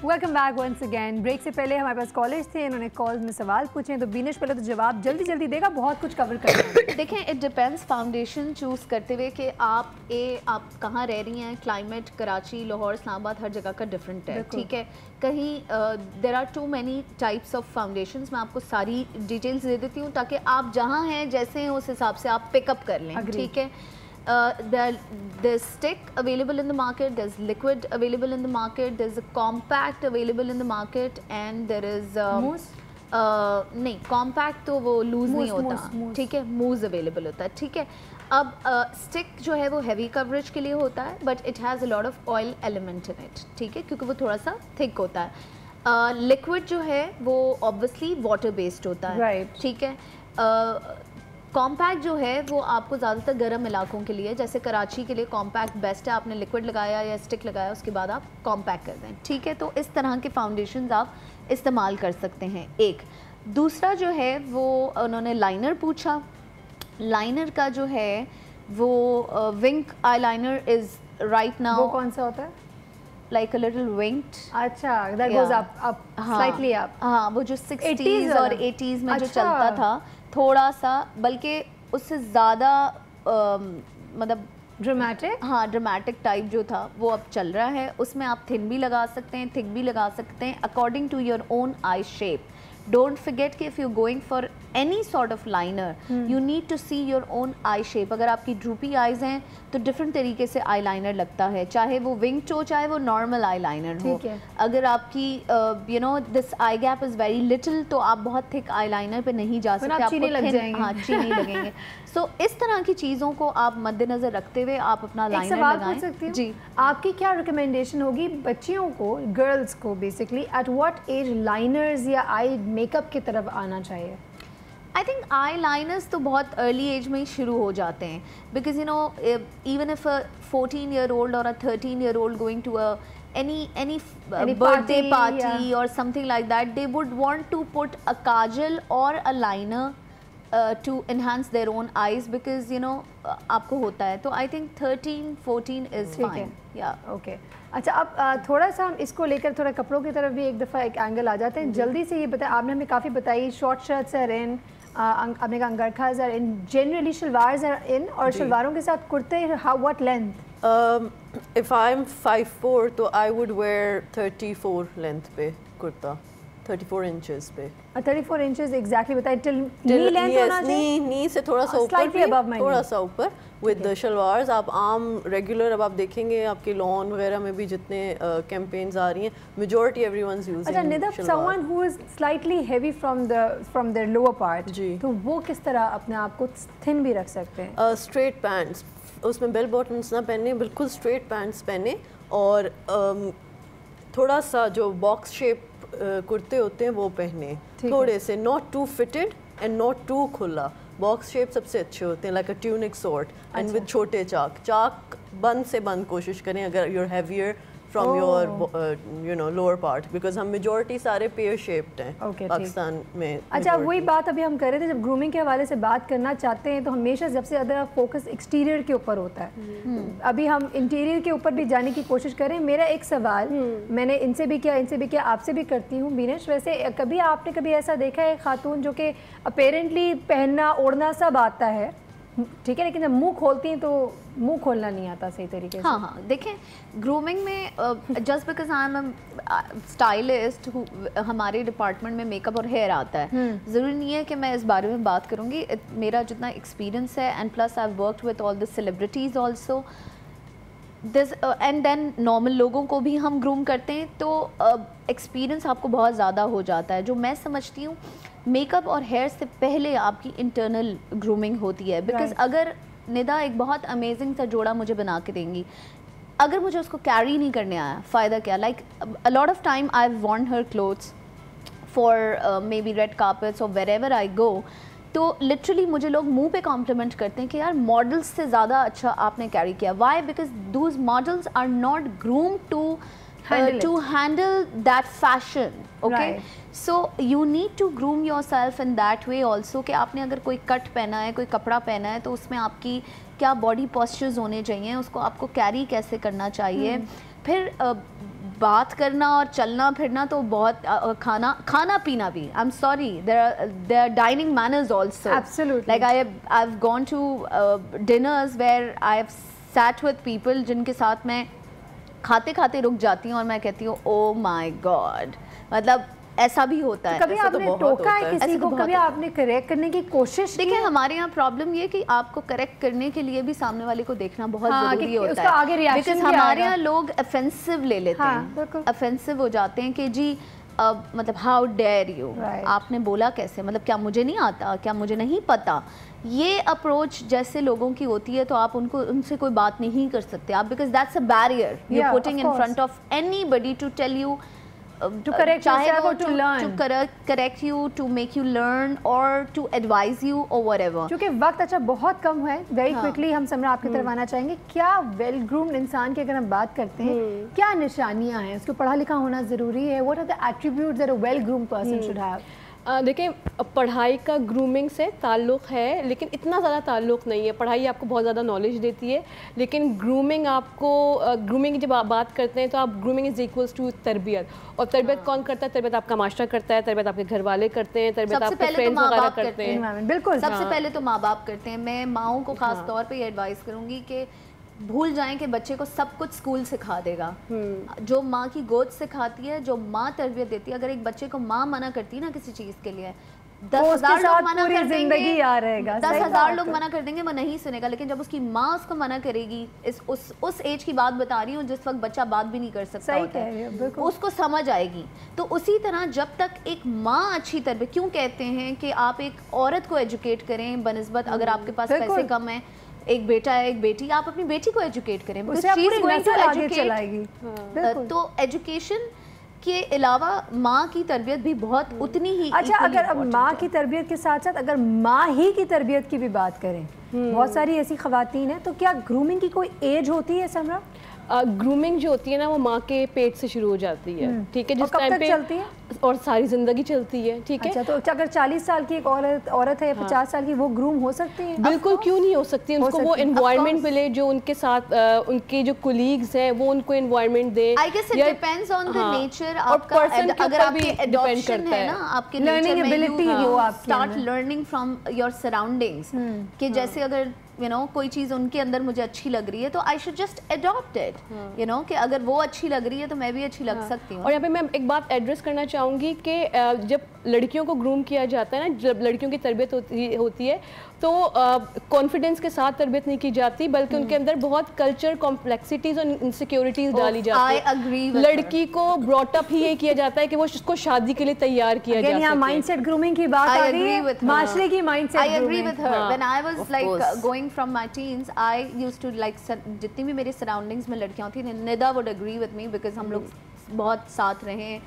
Welcome back once again. Break से पहले हमारे पास कॉलेज थे, इन्होंने कॉल्स में सवाल पूछे, तो बीनिश पहले तो जवाब जल्दी जल्दी देगा, बहुत कुछ कवर करना है। देखें, इट डिपेंड्स फाउंडेशन चूज़ करते हुए कि आप कहाँ रह रही हैं। क्लाइमेट कराची, लाहौर, इस्लामाबाद हर जगह का डिफरेंट है, ठीक है। कहीं there are too many types of foundations. मैं आपको सारी डिटेल्स दे देती हूँ ताकि आप जहाँ हैं जैसे हैं उस हिसाब से आप पिकअप कर लें, ठीक है। There's stick available in the market, there's liquid available in the market, there's a compact available in the market, and there is mousse? नहीं, compact तो वो लूज नहीं होता, ठीक है, मूज अवेलेबल होता है, ठीक है। अब स्टिक जो है वो हैवी कवरेज के लिए होता है, but it has a lot of oil element in it, ठीक है, क्योंकि वो थोड़ा सा थिक होता है। लिक्विड जो है वो ऑब्वियसली वाटर बेस्ड होता है, ठीक है। कॉम्पैक्ट जो है वो आपको ज़्यादातर गर्म इलाकों के लिए, जैसे कराची के लिए कॉम्पैक्ट बेस्ट है। आपने लिक्विड लगाया या स्टिक लगाया, उसके बाद आप कॉम्पैक्ट कर दें, ठीक है। तो इस तरह के फाउंडेशंस आप इस्तेमाल कर सकते हैं। एक दूसरा जो है वो उन्होंने लाइनर पूछा। लाइनर का जो है वो wink eyeliner is right now. वो कौन सा होता है? Like a little winked. अच्छा, that goes up, slightly up. हाँ, वो जो 60s और 80s में जो चलता था, थोड़ा सा, बल्कि उससे ज़्यादा मतलब ड्रामेटिक, हाँ ड्रामेटिक टाइप जो था वो अब चल रहा है। उसमें आप थिन भी लगा सकते हैं, थिक भी लगा सकते हैं, according to your own eye shape. Don't forget कि if you're going for any sort of liner, you need to see your own eye shape. अगर आपकी droopy eyes हैं तो different तरीके से eyeliner लगता है, चाहे वो winged हो चाहे वो normal eyeliner हो। अगर आपकी you know this eye gap is very little तो आप बहुत thick eyeliner पे नहीं जा सकते, आपको लग जाएंगे। हाँ, चीनी लगेंगे। So इस तरह की चीज़ों को आप मद्देनज़र रखते हुए आप अपना लाइनर लगाएं। जी, आपकी क्या रिकमेंडेशन होगी बच्चियों को, गर्ल्स को basically, at what age liners या आई मेकअप की तरफ आना चाहिए? आई थिंक आई लाइनर्स तो बहुत अर्ली एज में ही शुरू हो जाते हैं, because you know even if a 14-year-old or a 13-year-old going to any birthday party or something like that, they would want to put a kajal or a liner to enhance their own eyes, because you know आपको होता है। तो I think 13-14 is fine. Yeah. Okay. अच्छा, अब थोड़ा सा हम इसको लेकर थोड़ा कपड़ों की तरफ भी एक दफ़ा एक एंगल आ जाते हैं। जल्दी से ये बताएं, आपने हमें काफ़ी बताई शॉर्ट शर्ट्स आर इन, आपने कहा angrakhas are in, generally shalwars are in, और शलवारों के साथ कुर्ते how what length? If I am 5'4" तो आई वुड वेयर 34 लेंथ पे कुर्ता, 34 इंचेस पे। 34 इंचेस एग्जैक्टली बताइए, टिल नी लेंथ होना चाहिए, नी से थोड़ा सा ऊपर, थोड़ा सा ऊपर विद द शलवार्स। आप आम रेगुलर अब आप देखेंगे आपके लॉन वगैरह में भी जितने कैंपेन्स आ रही हैं, मेजॉरिटी एवरीवनस यूजिंग। अच्छा निदब, someone who is slightly heavy from their lower part, तो वो किस तरह अपने आप को थिन भी रख सकते हैं? स्ट्रेट पैंट्स, उसमें बेल बॉटम्स ना पहने, बिल्कुल स्ट्रेट पैंट्स पहने, और थोड़ा सा जो बॉक्स शेप कुर्ते होते हैं वो पहने, थोड़े से not too fitted and not too खुला। बॉक्स शेप सबसे अच्छे होते हैं, like a tunic sort and with छोटे चाक बंद से बंद कोशिश करें अगर you're heavier from your lower part, because हम मेजॉरिटी सारे पेयर शेप्ड हैं पाकिस्तान में। अच्छा, वही बात अभी हम कर रहे थे, जब ग्रूमिंग के हवाले से बात करना चाहते हैं तो हमेशा सबसे ज़्यादा फोकस एक्सटीरियर के ऊपर होता है। अभी हम इंटीरियर के ऊपर भी जाने की कोशिश करें। मेरा एक सवाल मैंने इनसे भी किया आपसे भी करती हूँ बीनेश, वैसे कभी आपने कभी ऐसा देखा है खातून जो कि अपेरेंटली पहनना ओढ़ना सब आता है, ठीक है, लेकिन जब मुंह खोलती हैं तो मुंह खोलना नहीं आता सही तरीके से? हाँ, देखें ग्रूमिंग में just because I am stylist, हमारे डिपार्टमेंट में मेकअप और हेयर आता है, ज़रूरी नहीं है कि मैं इस बारे में बात करूँगी। मेरा जितना एक्सपीरियंस है and plus I worked with all the celebrities also this and then normal लोगों को भी हम ग्रूम करते हैं, तो एक्सपीरियंस आपको बहुत ज़्यादा हो जाता है। जो मैं समझती हूँ मेकअप और हेयर से पहले आपकी इंटरनल ग्रूमिंग होती है, बिकॉज अगर निदा एक बहुत अमेजिंग सा जोड़ा मुझे बना के देंगी, अगर मुझे उसको कैरी नहीं करने आया फ़ायदा क्या? Like a lot of time I have Warne her clothes for may be red carpets और वेरेवर आई गो, तो लिटरली मुझे लोग मुंह पे कॉम्प्लीमेंट करते हैं कि यार मॉडल्स से ज़्यादा अच्छा आपने कैरी किया। Why? Because those models are not groom to handle that fashion, okay? So you need to groom yourself in that way also, कि आपने अगर कोई कट पहना है, कोई कपड़ा पहना है, तो उसमें आपकी क्या बॉडी पोस्चर्स होने चाहिए, उसको आपको कैरी कैसे करना चाहिए। फिर बात करना और चलना फिरना तो बहुत खाना पीना भी, I am sorry, there are dining manners also. Absolutely. Like I've gone to dinners where I have sat with people जिनके साथ मैं खाते खाते रुक जाती हूँ और मैं कहती हूँ ओ माय गॉड, मतलब ऐसा भी होता है। कभी आपने टोका है किसी को? कभी आपने करेक्ट करने की कोशिश की? देखिए हमारे यहाँ प्रॉब्लम ये कि आपको करेक्ट करने के लिए भी सामने वाले को देखना बहुत जरूरी होता है, आगे रिएक्शन बिकॉज हमारे यहाँ लोग ऑफेंसिव ले लेते हैं, ऑफेंसिव हो जाते हैं कि जी मतलब हाउ डेयर यू, आपने बोला कैसे, मतलब क्या मुझे नहीं आता, क्या मुझे नहीं पता। ये अप्रोच जैसे लोगों की होती है तो आप उनसे कोई बात नहीं कर सकते आप, because that's a barrier you are putting in front of anybody to tell you to correct yourself or to learn, to correct you, to make you learn or to advise you or whatever. क्योंकि वक्त अच्छा बहुत कम है, very quickly हम समरा आपकी तरफ आना चाहेंगे। क्या वेल ग्रूम्ड इंसान की अगर हम बात करते हैं क्या निशानियां हैं? उसको पढ़ा लिखा होना ज़रूरी है? What are the attributes that a well groomed person should have? देखिए पढ़ाई का ग्रूमिंग से ताल्लुक़ है, लेकिन इतना ज़्यादा ताल्लुक़ नहीं है। पढ़ाई आपको बहुत ज़्यादा नॉलेज देती है, लेकिन ग्रूमिंग आपको ग्रूमिंग की जब आप बात करते हैं तो आप ग्रूमिंग इज़ इक्वल्स टू तरबियत, और तरबियत कौन करता है? तरबियत आपका मास्टर करता है, तरबियत आपके घर वाले करते हैं, तरबियत आपके फ्रेंड्स वगैरह करते हैं। बिल्कुल, सबसे पहले तो माँ बाप करते हैं। मैं माँओं को खास तौर पर ये एडवाइस करूँगी कि भूल जाएं कि बच्चे को सब कुछ स्कूल सिखा देगा। जो माँ की गोद सिखाती है, जो माँ तरबियत देती है, अगर एक बच्चे को माँ मना करती है ना किसी चीज़ के लिए, 10,000 लोग मना कर देंगे, 10,000 लोग मना कर देंगे, वो नहीं सुनेगा। लेकिन जब उसकी माँ उसको मना करेगी, उस एज की बात बता रही हूँ जिस वक्त बच्चा बात भी नहीं कर सकता होता है, उसको समझ आएगी। तो उसी तरह जब तक एक माँ अच्छी तरबियत, क्यों कहते हैं कि आप एक औरत को एजुकेट करें बनिस्बत अगर आपके पास पैसे कम है, एक बेटा है एक बेटी, आप अपनी बेटी को एजुकेट करें, तो एजुकेशन के अलावा माँ की तरबियत भी बहुत उतनी ही। अच्छा, अगर अब माँ की तरबियत के साथ साथ अगर माँ ही की तरबियत की भी बात करें, बहुत सारी ऐसी ख़वातीन हैं, तो क्या ग्रूमिंग की कोई एज होती है समरा? ग्रूमिंग जो होती है ना वो माँ के पेट से शुरू हो जाती है, ठीक है, जिस टाइम पे चलती है और सारी जिंदगी चलती है, ठीक है। अच्छा, तो अगर 40 साल की एक औरत है या 50 साल की, वो ग्रूम हो सकती है? बिल्कुल, क्यों नहीं हो सकती। उनको वो एनवायरनमेंट मिले जो उनके साथ उनके जो कोलीग्स हैं वो उनको एनवायरनमेंट दे। I guess it depends on the nature आपका, अगर आपकी एडॉप्शन है ना, आपके लर्निंग एबिलिटी वो आप start learning from your surroundings, कि जैसे अगर कोई चीज़ उनके अंदर मुझे अच्छी लग रही है तो I should just adopt it, कि अगर वो अच्छी लग रही है तो मैं भी अच्छी लग सकती हूँ। और यहाँ पे मैं एक बात एड्रेस करना चाहूँगी कि जब लड़कियों को ग्रूम किया जाता है ना, जब लड़कियों की तरबियत होती है तो कॉन्फिडेंस के साथ तरबियत नहीं की जाती, बल्कि उनके अंदर बहुत कल्चर कॉम्प्लेक्सिटीज और इनसिक्योरिटीज डाली जाती है। लड़की को ब्रॉट अप ही ये किया जाता है कि वो उसको शादी के लिए तैयार किया जाता है। यहाँ माइंडसेट ग्रूमिंग की बात आ रही है, माशरे की mindset. I agree with her. When I was like going from my teens, I used to like, जितनी भी मेरे सराउंडिंग्स में लड़कियां थी, Nida would agree with me because हम लोग बहुत साथ रहे।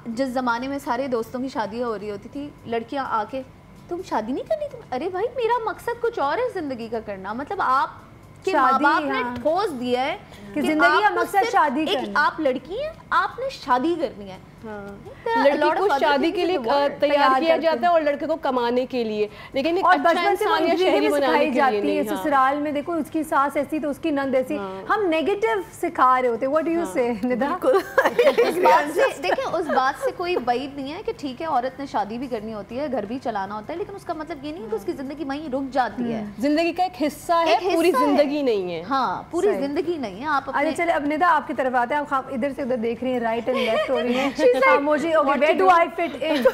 जिस ज़माने में सारे दोस्तों की शादियाँ हो रही होती थी, लड़कियाँ आके तुम शादी नहीं करनी, तुम, अरे भाई मेरा मकसद कुछ और है ज़िंदगी का करना, मतलब आप कि माँ बाप ने ठोस दिया है कि जिंदगी का मकसद शादी करना। आप लड़की हैं, आपने शादी करनी है। लड़की को शादी के लिए तैयार किया जाता है और लड़के को कमाने के लिए, लेकिन एक अच्छा इंसान या शहरी बनाने के लिए नहीं। ससुराल में देखो उसकी सास ऐसी तो उसकी नंद ऐसी, हम नेगेटिव सिखा रहे होते। व्हाट डू यू से निदा? देखिए उस बात से कोई बैद नहीं है कि ठीक है औरत ने शादी भी करनी होती है, घर भी चलाना होता है, लेकिन उसका मतलब ये नहीं है कि उसकी जिंदगी वहीं रुक जाती है। जिंदगी का एक हिस्सा है, पूरी जिंदगी नहीं है। हाँ, पूरी जिंदगी नहीं है। आप अरे चले अब निदा आपकी तरफ आते हैं, आप इधर से उधर देख रही हैं, राइट एंड लेफ्ट हो रही हैं। खामोशी, okay, where do I fit in?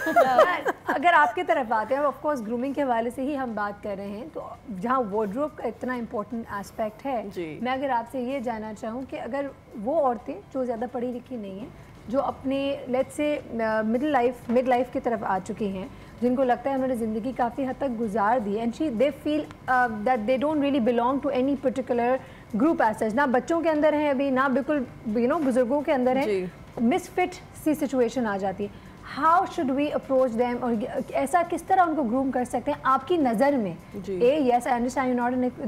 अगर आपकी तरफ आते हैं, ऑफ कोर्स ग्रूमिंग के हवाले से ही हम बात कर रहे हैं, तो जहाँ वार्डरोब का इतना इंपॉर्टेंट एस्पेक्ट है, मैं अगर आपसे ये जानना चाहूँ कि अगर वो औरतें जो ज़्यादा पढ़ी लिखी नहीं हैं, जो अपने लेट्स से मिड लाइफ की तरफ आ चुकी हैं, जिनको लगता है उन्होंने ज़िंदगी काफ़ी हद तक गुजार दी, and they feel that they don't really belong to any particular group as such, ना बच्चों के अंदर है अभी, ना बिल्कुल बुजुर्गों के अंदर है, मिसफिट सी सिचुएशन आ जाती है। How should we approach them, और ऐसा किस तरह उनको ग्रूम कर सकते हैं आपकी नज़र में? Yes, I understand you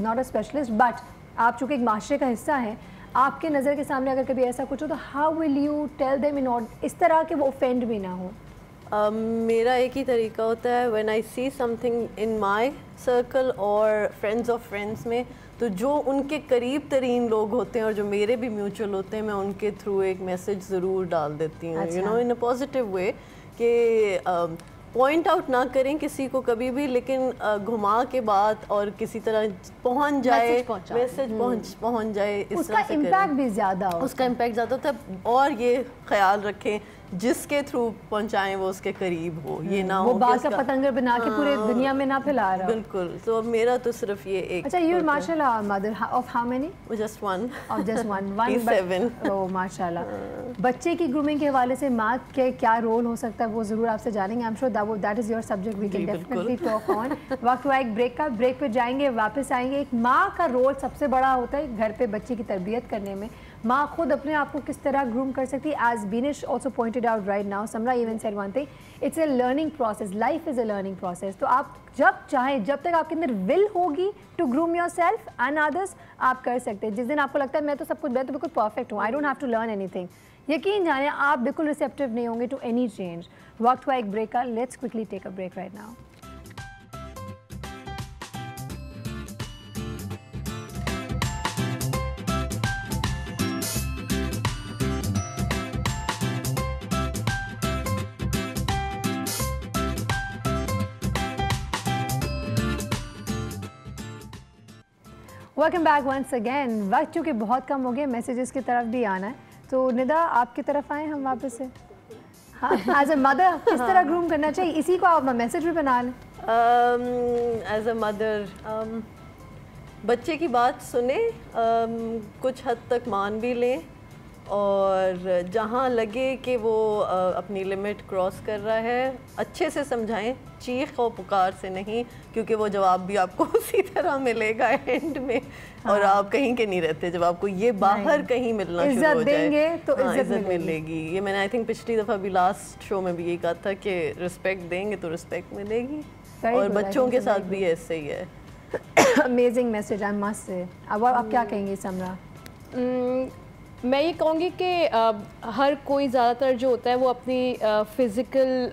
not a specialist, but आप चूँकि एक माशरे का हिस्सा हैं, आपके नज़र के सामने अगर कभी ऐसा कुछ हो तो how will you tell them in order इस तरह कि वो ऑफेंड भी ना हो? मेरा एक ही तरीका होता है, when I see something in my circle और फ्रेंड्स ऑफ फ्रेंड्स में, तो जो उनके करीब तरीन लोग होते हैं और जो मेरे भी म्यूचुअल होते हैं, मैं उनके थ्रू एक मैसेज ज़रूर डाल देती हूँ, you know, in a positive way, कि पॉइंट आउट ना करें किसी को कभी भी, लेकिन घुमा के बात और किसी तरह पहुंच जाए, मैसेज पहुंच जाए, इस तरह से इम्पैक्ट भी ज़्यादा हो, उसका इम्पैक्ट ज़्यादा होता है। और ये ख्याल रखें जिसके थ्रू पहुंचाएं वो उसके करीब हो, ये ना वो बात का पतंगर बना के पूरे दुनिया में ना फैला रहा। बिल्कुल, तो मेरा तो सिर्फ ये एक। अच्छा, यू माशाल्लाह mother of how many? Just one. Of just one 7। ओह माशाल्लाह। बच्चे की ग्रूमिंग के हवाले से माँ के क्या रोल हो सकता है वो ज़रूर आपसे जानेंगे। I am sure that is your subject, we can definitely talk on. वक्त हुआ एक ब्रेक पे जाएंगे, वापस आएंगे। एक माँ का रोल सबसे बड़ा होता है घर पे बच्चे की तरबियत करने में। माँ खुद अपने आप को किस तरह ग्रूम कर सकती है? As Beenish also pointed out right now, Samra even said one thing, it's a learning process, life is a learning process. तो आप जब चाहें, जब तक आपके अंदर विल होगी to groom yourself and others, आप कर सकते हैं। जिस दिन आपको लगता है मैं तो सब कुछ, मैं तो बिल्कुल परफेक्ट हूँ, I don't have to learn anything, यकीन जाने आप बिल्कुल रिसेप्टिव नहीं होंगे टू एनी चेंज। वक्त हुआ एक ब्रेक का, let's quickly take a break right now. Welcome back once again. वक्त चूँकि बहुत कम हो गए, मैसेजेस की तरफ भी आना है, तो निदा आपकी तरफ आए हम वापस से। हाँ, एज अ मदर किस तरह ग्रूम करना चाहिए, इसी को आप मैसेज भी बना लें। एज अ मदर बच्चे की बात सुने, कुछ हद तक मान भी लें, और जहाँ लगे कि वो अपनी लिमिट क्रॉस कर रहा है, अच्छे से समझाएं, चीख और पुकार से नहीं, क्योंकि वो जवाब भी आपको उसी तरह मिलेगा एंड में। और आप कहीं के नहीं रहते जब आपको ये बाहर कहीं मिलना शुरू हो जाए, तो इज्जत मिलेगी। ये मैंने आई थिंक पिछली दफ़ा भी लास्ट शो में भी यही कहा था कि रिस्पेक्ट देंगे तो रिस्पेक्ट मिलेगी, और बच्चों के साथ भी ऐसे ही है। Amazing message, I must say. अब आप क्या कहेंगे समरा? मैं ये कहूँगी कि हर कोई ज़्यादातर जो होता है वो अपनी फ़िज़िकल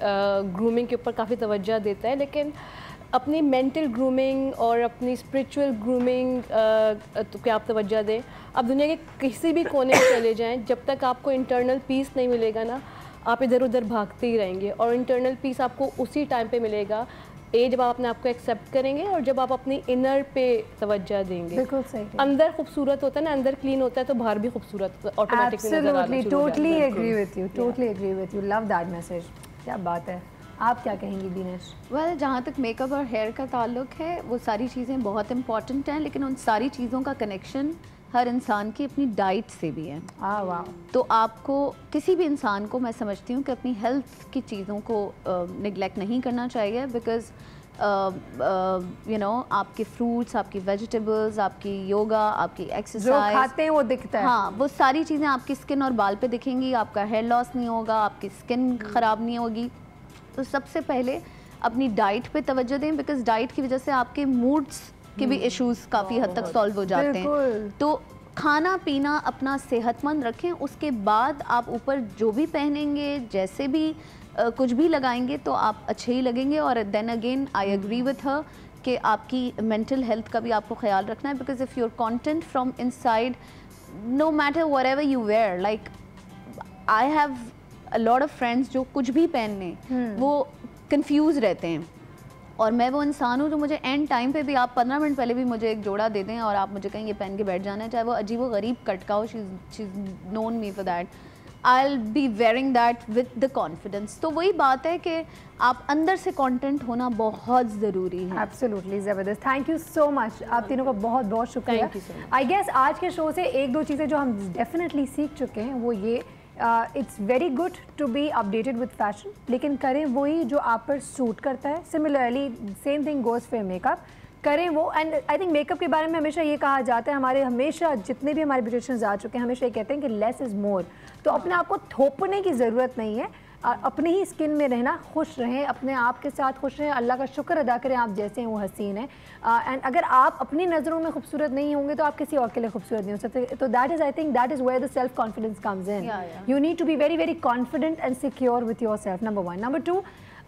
ग्रूमिंग के ऊपर काफ़ी तवज्जो देता है, लेकिन अपनी मेंटल ग्रूमिंग और अपनी स्पिरिचुअल ग्रूमिंग तो क्या आप तवज्जो दें। आप दुनिया के किसी भी कोने में चले जाएं, जब तक आपको इंटरनल पीस नहीं मिलेगा ना, आप इधर उधर भागते ही रहेंगे, और इंटरनल पीस आपको उसी टाइम पे मिलेगा जब आप अपने आप को एक्सेप्ट करेंगे और जब आप अपनी इनर पे तवज्जो देंगे। बिल्कुल सही। अंदर खूबसूरत होता है ना, अंदर क्लीन होता है तो बाहर भी खूबसूरत ऑटोमेटिकली नजर आना शुरू हो जाता है। Totally agree with you, totally agree with you, love that message. क्या बात है, आप क्या कहेंगी बीनेश? वेल, जहाँ तक मेकअप और हेयर का ताल्लुक है, वो सारी चीज़ें बहुत इंपॉर्टेंट हैं, लेकिन उन सारी चीज़ों का कनेक्शन हर इंसान की अपनी डाइट से भी है। वाह। तो आपको किसी भी इंसान को, मैं समझती हूँ कि अपनी हेल्थ की चीज़ों को निगलेक्ट नहीं करना चाहिए, बिकॉज यू नो आपके फ्रूट्स, आपकी वेजिटेबल्स, आपकी योगा, आपकी एक्सरसाइज जो खाते हैं वो दिखता है। हाँ, वो सारी चीज़ें आपकी स्किन और बाल पे दिखेंगी, आपका हेयर लॉस नहीं होगा, आपकी स्किन ख़राब नहीं होगी। तो सबसे पहले अपनी डाइट पे तवज्जो दें, बिकॉज डाइट की वजह से आपके मूड्स के भी इश्यूज काफ़ी हद तक सॉल्व हो जाते हैं। तो खाना पीना अपना सेहतमंद रखें, उसके बाद आप ऊपर जो भी पहनेंगे, जैसे भी कुछ भी लगाएंगे तो आप अच्छे ही लगेंगे। और then again I agree with her कि आपकी मेंटल हेल्थ का भी आपको ख्याल रखना है, because if your content from inside, no matter whatever you wear, like I have a lot of friends जो कुछ भी पहनने वो कंफ्यूज रहते हैं, और मैं वो इंसान हूँ जो मुझे एंड टाइम पे भी आप 15 मिनट पहले भी मुझे एक जोड़ा दे दें और आप मुझे कहें ये पहन के बैठ जाना है, चाहे वो अजीब व गरीब कट का हो, she is known me for that, I'll be wearing that with the confidence। तो वही बात है कि आप अंदर से कंटेंट होना बहुत ज़रूरी है। Absolutely, ज़बरदस्त। थैंक यू सो मच, आप तीनों का बहुत बहुत शुक्रिया। आई गेस आज के शो से एक दो चीज़ें जो हम डेफिनेटली सीख चुके हैं वो ये, it's very good to be updated with fashion, लेकिन करें वही जो आप पर सूट करता है। Similarly same thing goes for makeup, करें वो। एंड आई थिंक मेकअप के बारे में हमेशा ये कहा जाता है, हमारे हमेशा जितने भी हमारे ब्यूटिशियंस आ चुके हैं हमेशा ये कहते हैं कि लेस इज़ मोर। तो अपने आप को थोपने की ज़रूरत नहीं है, अपनी ही स्किन में रहना, खुश रहें, अपने आप के साथ खुश रहें, अल्लाह का शुक्र अदा करें आप जैसे हैं वो हसीन है। एंड अगर आप अपनी नज़रों में खूबसूरत नहीं होंगे तो आप किसी और के लिए खूबसूरत नहीं हो सकते। तो that is I think that is where the self confidence comes in. You need to be very very confident and secure with yourself, number 1। Number 2,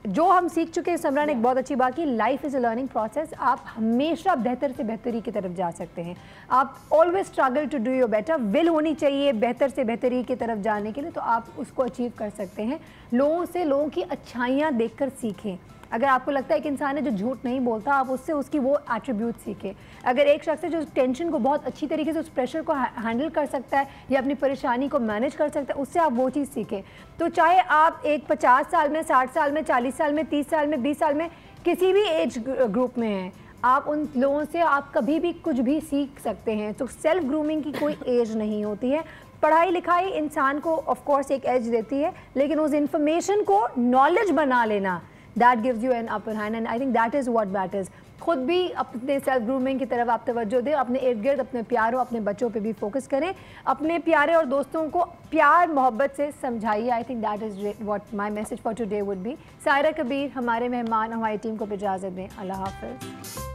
जो हम सीख चुके हैं समरा ने एक बहुत अच्छी बात की, life is a learning process. आप हमेशा बेहतर से बेहतरी की तरफ जा सकते हैं। आप always struggle to do your better, will होनी चाहिए बेहतर से बेहतरी की तरफ जाने के लिए, तो आप उसको अचीव कर सकते हैं। लोगों से लोगों की अच्छाइयाँ देखकर सीखें। अगर आपको लगता है कि इंसान है जो झूठ नहीं बोलता, आप उससे उसकी वो एट्रीब्यूट सीखें। अगर एक शख्स है जो टेंशन को बहुत अच्छी तरीके से, उस प्रेशर को हैंडल कर सकता है या अपनी परेशानी को मैनेज कर सकता है, उससे आप वो चीज़ सीखें। तो चाहे आप एक 50 साल में, 60 साल में, 40 साल में, 30 साल में, 20 साल में, किसी भी एज ग्रुप में हैं, आप उन लोगों से आप कभी भी कुछ भी सीख सकते हैं। तो सेल्फ ग्रूमिंग की कोई एज नहीं होती है। पढ़ाई लिखाई इंसान को ऑफ कोर्स एक एज देती है, लेकिन उस इंफॉर्मेशन को नॉलेज बना लेना, that gives you an upper hand, and I think that is what matters। खुद भी अपने सेल्फ ग्रूमिंग की तरफ आप तवज्जो दें, अपने इर्द गिर्द अपने प्यारों, अपने बच्चों पे भी फोकस करें, अपने प्यारे और दोस्तों को प्यार मोहब्बत से समझाइए। आई think that is what my message for today would be. Saira Kabir हमारे मेहमान, हमारी टीम को इजाज़त दें। अल्लाह हाफ़िज़।